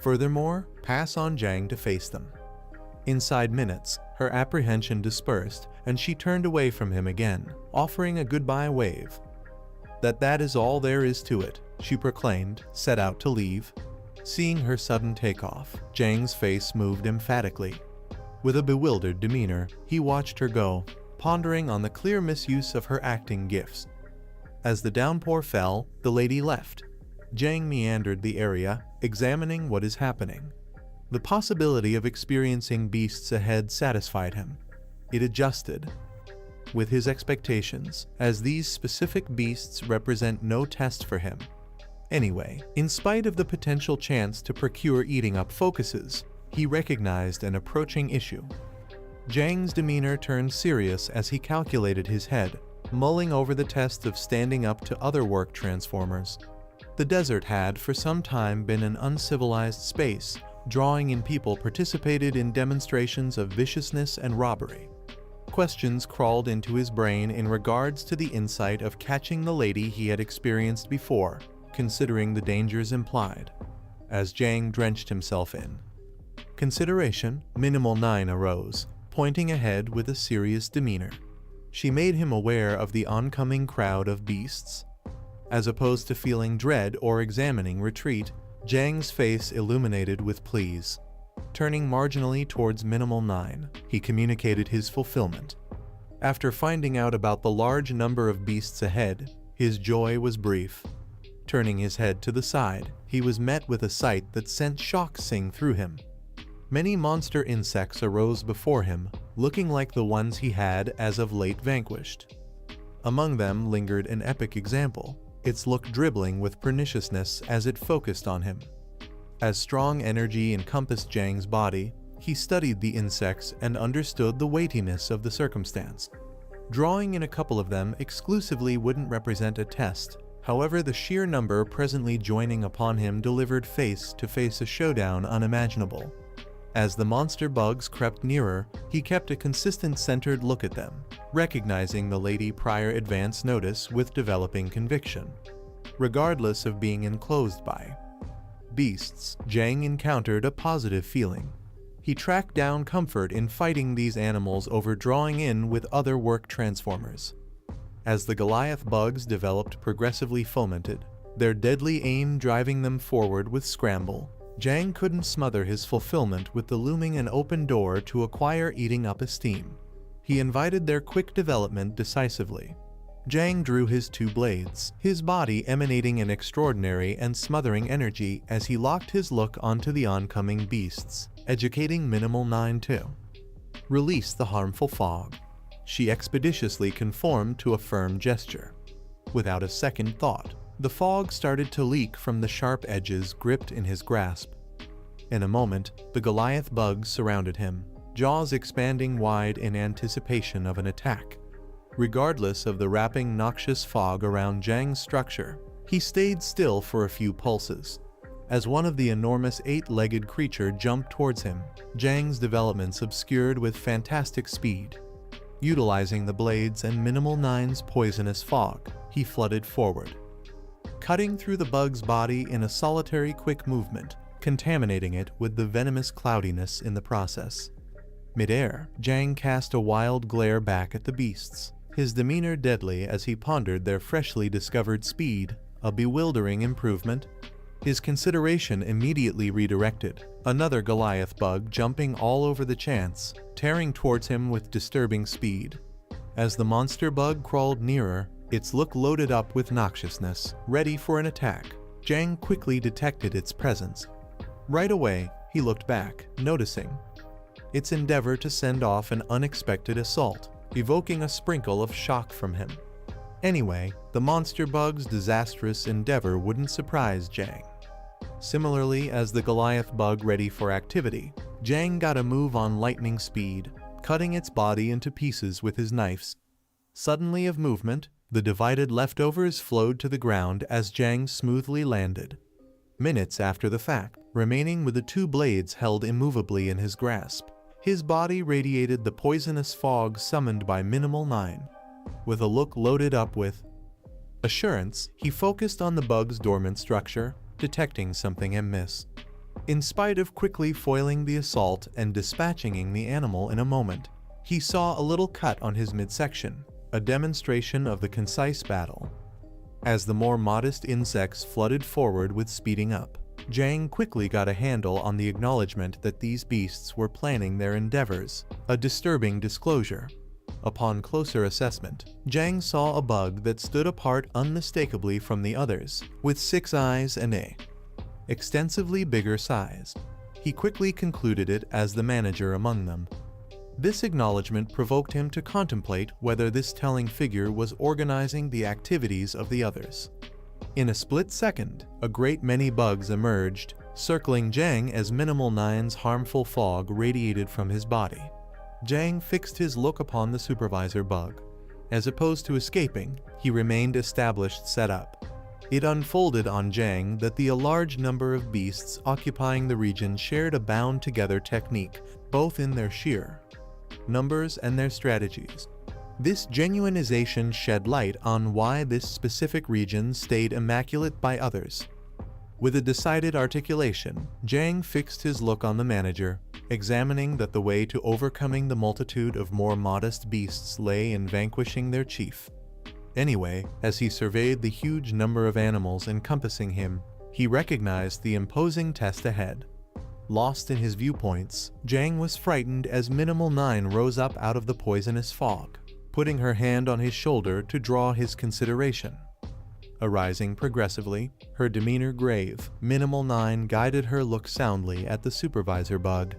Furthermore, pass on Jiang to face them. Inside minutes, her apprehension dispersed and she turned away from him again, offering a goodbye wave. That is all there is to it, she proclaimed, set out to leave. Seeing her sudden takeoff, Jiang's face moved emphatically. With a bewildered demeanor, he watched her go, pondering on the clear misuse of her acting gifts. As the downpour fell, the lady left. Jiang meandered the area, examining what is happening. The possibility of experiencing beasts ahead satisfied him. It adjusted with his expectations, as these specific beasts represent no test for him. Anyway, in spite of the potential chance to procure eating up focuses, he recognized an approaching issue. Jiang's demeanor turned serious as he calculated his head, mulling over the test of standing up to other work transformers. The desert had for some time been an uncivilized space, drawing in people participated in demonstrations of viciousness and robbery. Questions crawled into his brain in regards to the insight of catching the lady he had experienced before, considering the dangers implied. As Jiang drenched himself in consideration, Minimal 9 arose, pointing ahead with a serious demeanor. She made him aware of the oncoming crowd of beasts. As opposed to feeling dread or examining retreat, Jiang's face illuminated with pleas. Turning marginally towards Minimal 9, he communicated his fulfillment. After finding out about the large number of beasts ahead, his joy was brief. Turning his head to the side, he was met with a sight that sent shock sing through him. Many monster insects arose before him, looking like the ones he had as of late vanquished. Among them lingered an epic example, its look dribbling with perniciousness as it focused on him. As strong energy encompassed Jiang's body, he studied the insects and understood the weightiness of the circumstance. Drawing in a couple of them exclusively wouldn't represent a test. However, the sheer number presently joining upon him delivered face-to-face a showdown unimaginable. As the monster bugs crept nearer, he kept a consistent centered look at them, recognizing the lady prior advance notice with developing conviction. Regardless of being enclosed by beasts, Jiang encountered a positive feeling. He tracked down comfort in fighting these animals over drawing in with other work transformers. As the Goliath bugs developed progressively fomented, their deadly aim driving them forward with scramble, Jiang couldn't smother his fulfillment with the looming and open door to acquire eating up esteem. He invited their quick development decisively. Jiang drew his two blades, his body emanating an extraordinary and smothering energy as he locked his look onto the oncoming beasts, educating Minimal 9 too. Release the harmful fog. She expeditiously conformed to a firm gesture. Without a second thought, the fog started to leak from the sharp edges gripped in his grasp. In a moment, the Goliath bugs surrounded him, jaws expanding wide in anticipation of an attack. Regardless of the wrapping noxious fog around Jiang's structure, he stayed still for a few pulses. As one of the enormous eight-legged creature jumped towards him, Jiang's developments obscured with fantastic speed. Utilizing the blades and Minimal 9's poisonous fog, he flooded forward, cutting through the bug's body in a solitary quick movement, contaminating it with the venomous cloudiness in the process. Mid-air, Jiang cast a wild glare back at the beasts, his demeanor deadly as he pondered their freshly discovered speed, a bewildering improvement. His consideration immediately redirected, another Goliath bug jumping all over the chance, tearing towards him with disturbing speed. As the monster bug crawled nearer, its look loaded up with noxiousness, ready for an attack, Jiang quickly detected its presence. Right away, he looked back, noticing its endeavor to send off an unexpected assault, evoking a sprinkle of shock from him. Anyway, the monster bug's disastrous endeavor wouldn't surprise Jiang. Similarly, as the Goliath bug ready for activity, Jiang got a move on lightning speed, cutting its body into pieces with his knives. Suddenly of movement, the divided leftovers flowed to the ground as Jiang smoothly landed. Minutes after the fact, remaining with the two blades held immovably in his grasp, his body radiated the poisonous fog summoned by Minimal 9. With a look loaded up with assurance, he focused on the bug's dormant structure, detecting something amiss. In spite of quickly foiling the assault and dispatching the animal in a moment, he saw a little cut on his midsection, a demonstration of the concise battle. As the more modest insects flooded forward with speeding up, Jiang quickly got a handle on the acknowledgement that these beasts were planning their endeavors, a disturbing disclosure. Upon closer assessment, Jiang saw a bug that stood apart unmistakably from the others, with 6 eyes and a extensively bigger size. He quickly concluded it as the manager among them. This acknowledgement provoked him to contemplate whether this telling figure was organizing the activities of the others. In a split second, a great many bugs emerged, circling Jiang as Minimal 9's harmful fog radiated from his body. Jiang fixed his look upon the supervisor bug. As opposed to escaping, he remained established set up. It unfolded on Jiang that a large number of beasts occupying the region shared a bound-together technique, both in their sheer numbers and their strategies. This genuinization shed light on why this specific region stayed immaculate by others. With a decided articulation, Jiang fixed his look on the manager, examining that the way to overcoming the multitude of more modest beasts lay in vanquishing their chief. Anyway, as he surveyed the huge number of animals encompassing him, he recognized the imposing test ahead. Lost in his viewpoints, Jiang was frightened as Minimal 9 rose up out of the poisonous fog, putting her hand on his shoulder to draw his consideration. Arising progressively, her demeanor grave, Minimal 9 guided her look soundly at the supervisor bug.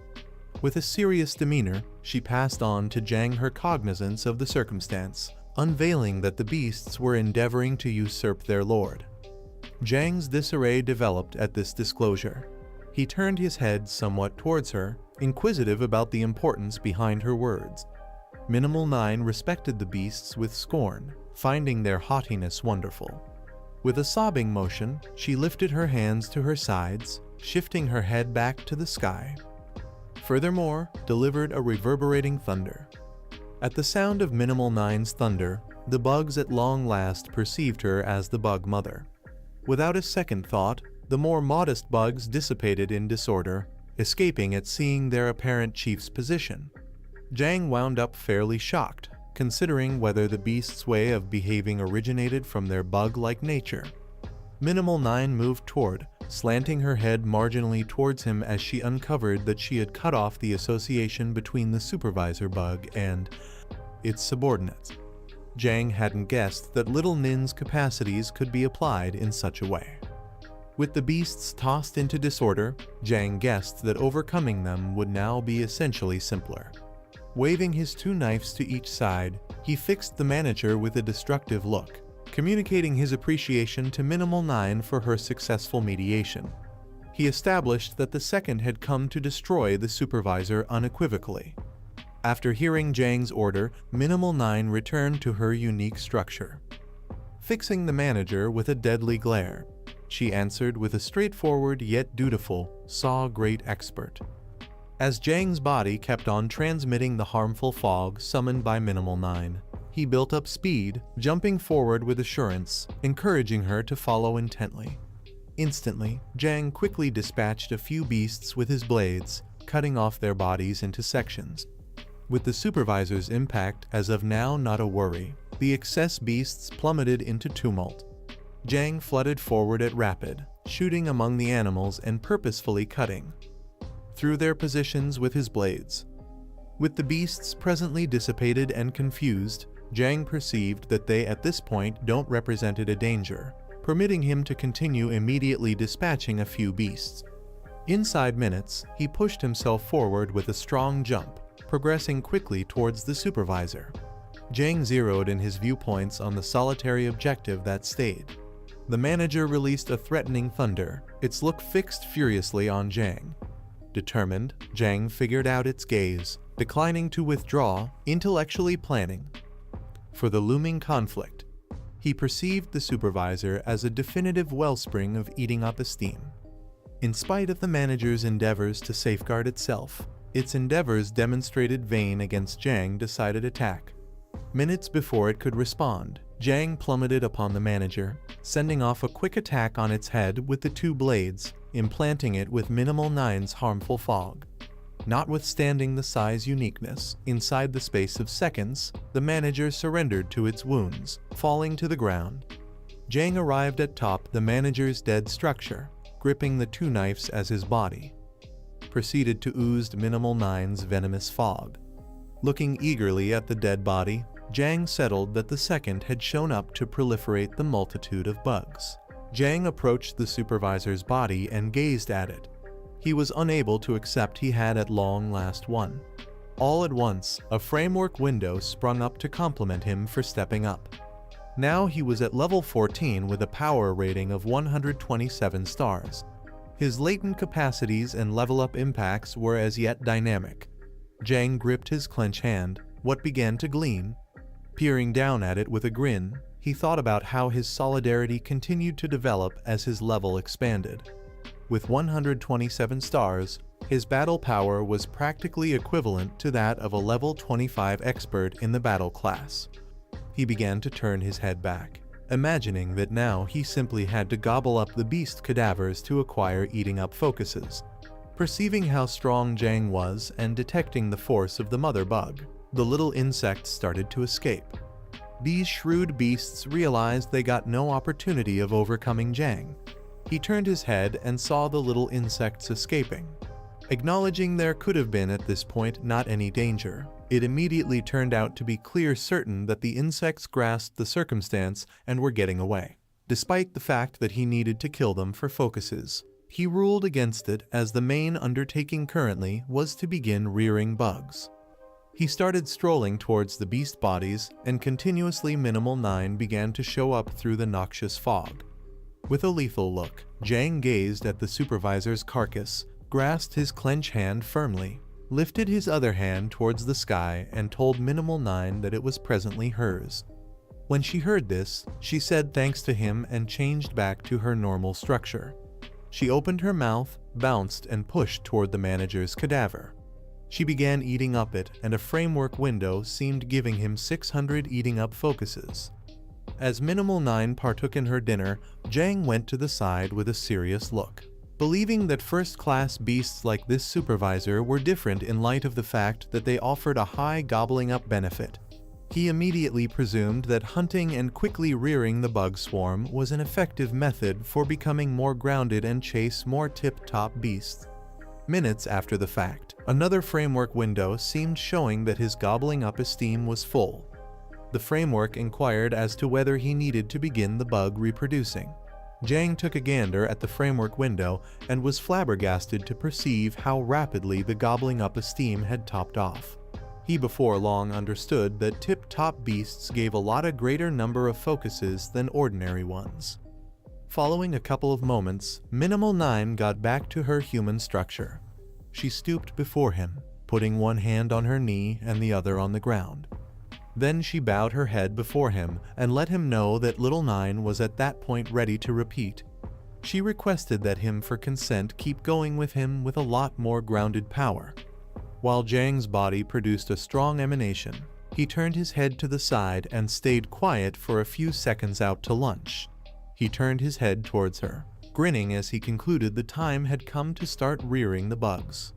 With a serious demeanor, she passed on to Jiang her cognizance of the circumstance, unveiling that the beasts were endeavoring to usurp their lord. Jiang's disarray developed at this disclosure. He turned his head somewhat towards her, inquisitive about the importance behind her words. Minimal 9 respected the beasts with scorn, finding their haughtiness wonderful. With a sobbing motion, she lifted her hands to her sides, shifting her head back to the sky. Furthermore, delivered a reverberating thunder. At the sound of Minimal 9's thunder, the bugs at long last perceived her as the bug mother. Without a second thought, the more modest bugs dissipated in disorder, escaping at seeing their apparent chief's position. Jiang wound up fairly shocked, considering whether the beast's way of behaving originated from their bug-like nature. Minimal 9 moved toward, slanting her head marginally towards him as she uncovered that she had cut off the association between the supervisor bug and its subordinates. Jiang hadn't guessed that little Nin's capacities could be applied in such a way. With the beasts tossed into disorder, Jiang guessed that overcoming them would now be essentially simpler. Waving his two knives to each side, he fixed the manager with a destructive look, communicating his appreciation to Minimal 9 for her successful mediation. He established that the second had come to destroy the supervisor unequivocally. After hearing Jiang's order, Minimal 9 returned to her unique structure. Fixing the manager with a deadly glare, she answered with a straightforward yet dutiful, "Saw great expert." As Jiang's body kept on transmitting the harmful fog summoned by Minimal 9, he built up speed, jumping forward with assurance, encouraging her to follow intently. Instantly, Jiang quickly dispatched a few beasts with his blades, cutting off their bodies into sections. With the supervisor's impact as of now not a worry, the excess beasts plummeted into tumult. Jiang flooded forward at rapid, shooting among the animals and purposefully cutting through their positions with his blades. With the beasts presently dissipated and confused, Jiang perceived that they at this point don't represented a danger, permitting him to continue immediately dispatching a few beasts. Inside minutes, he pushed himself forward with a strong jump, progressing quickly towards the supervisor. Jiang zeroed in his viewpoints on the solitary objective that stayed. The manager released a threatening thunder, its look fixed furiously on Jiang. Determined, Jiang figured out its gaze, declining to withdraw, intellectually planning for the looming conflict. He perceived the supervisor as a definitive wellspring of eating up esteem. In spite of the manager's endeavors to safeguard itself, its endeavors demonstrated vain against Jiang's decided attack. Minutes before it could respond, Jiang plummeted upon the manager, sending off a quick attack on its head with the two blades, implanting it with Minimal 9's harmful fog. Notwithstanding the size uniqueness, inside the space of seconds, the manager surrendered to its wounds, falling to the ground. Jiang arrived at top the manager's dead structure, gripping the two knives as his body proceeded to ooze Minimal 9's venomous fog. Looking eagerly at the dead body, Jiang settled that the second had shown up to proliferate the multitude of bugs. Jiang approached the supervisor's body and gazed at it. He was unable to accept he had at long last won. All at once, a framework window sprung up to compliment him for stepping up. Now he was at level 14 with a power rating of 127 stars. His latent capacities and level-up impacts were as yet dynamic. Jiang gripped his clenched hand, what began to gleam. Peering down at it with a grin, he thought about how his solidarity continued to develop as his level expanded. With 127 stars, his battle power was practically equivalent to that of a level 25 expert in the battle class. He began to turn his head back, imagining that now he simply had to gobble up the beast cadavers to acquire eating up focuses. Perceiving how strong Jiang was and detecting the force of the mother bug, the little insect started to escape. These shrewd beasts realized they got no opportunity of overcoming Jiang. He turned his head and saw the little insects escaping. Acknowledging there could have been at this point not any danger, it immediately turned out to be clear certain that the insects grasped the circumstance and were getting away. Despite the fact that he needed to kill them for focuses, he ruled against it as the main undertaking currently was to begin rearing bugs. He started strolling towards the beast bodies, and continuously Minimal 9 began to show up through the noxious fog. With a lethal look, Jiang gazed at the supervisor's carcass, grasped his clenched hand firmly, lifted his other hand towards the sky and told Minimal 9 that it was presently hers. When she heard this, she said thanks to him and changed back to her normal structure. She opened her mouth, bounced, and pushed toward the manager's cadaver. She began eating up it, and a framework window seemed giving him 600 eating up focuses. As Minimal 9 partook in her dinner, Jiang went to the side with a serious look. Believing that first-class beasts like this supervisor were different in light of the fact that they offered a high gobbling up benefit, he immediately presumed that hunting and quickly rearing the bug swarm was an effective method for becoming more grounded and chase more tip-top beasts. Minutes after the fact, another framework window seemed showing that his gobbling up esteem was full. The framework inquired as to whether he needed to begin the bug reproducing. Jiang took a gander at the framework window and was flabbergasted to perceive how rapidly the gobbling up esteem had topped off. He before long understood that tip-top beasts gave a lot greater number of focuses than ordinary ones. Following a couple of moments, Minimal 9 got back to her human structure. She stooped before him, putting one hand on her knee and the other on the ground. Then she bowed her head before him and let him know that little 9 was at that point ready to repeat. She requested that him for consent keep going with him with a lot more grounded power. While Jiang's body produced a strong emanation, he turned his head to the side and stayed quiet for a few seconds out to lunch. He turned his head towards her, grinning as he concluded the time had come to start rearing the bugs.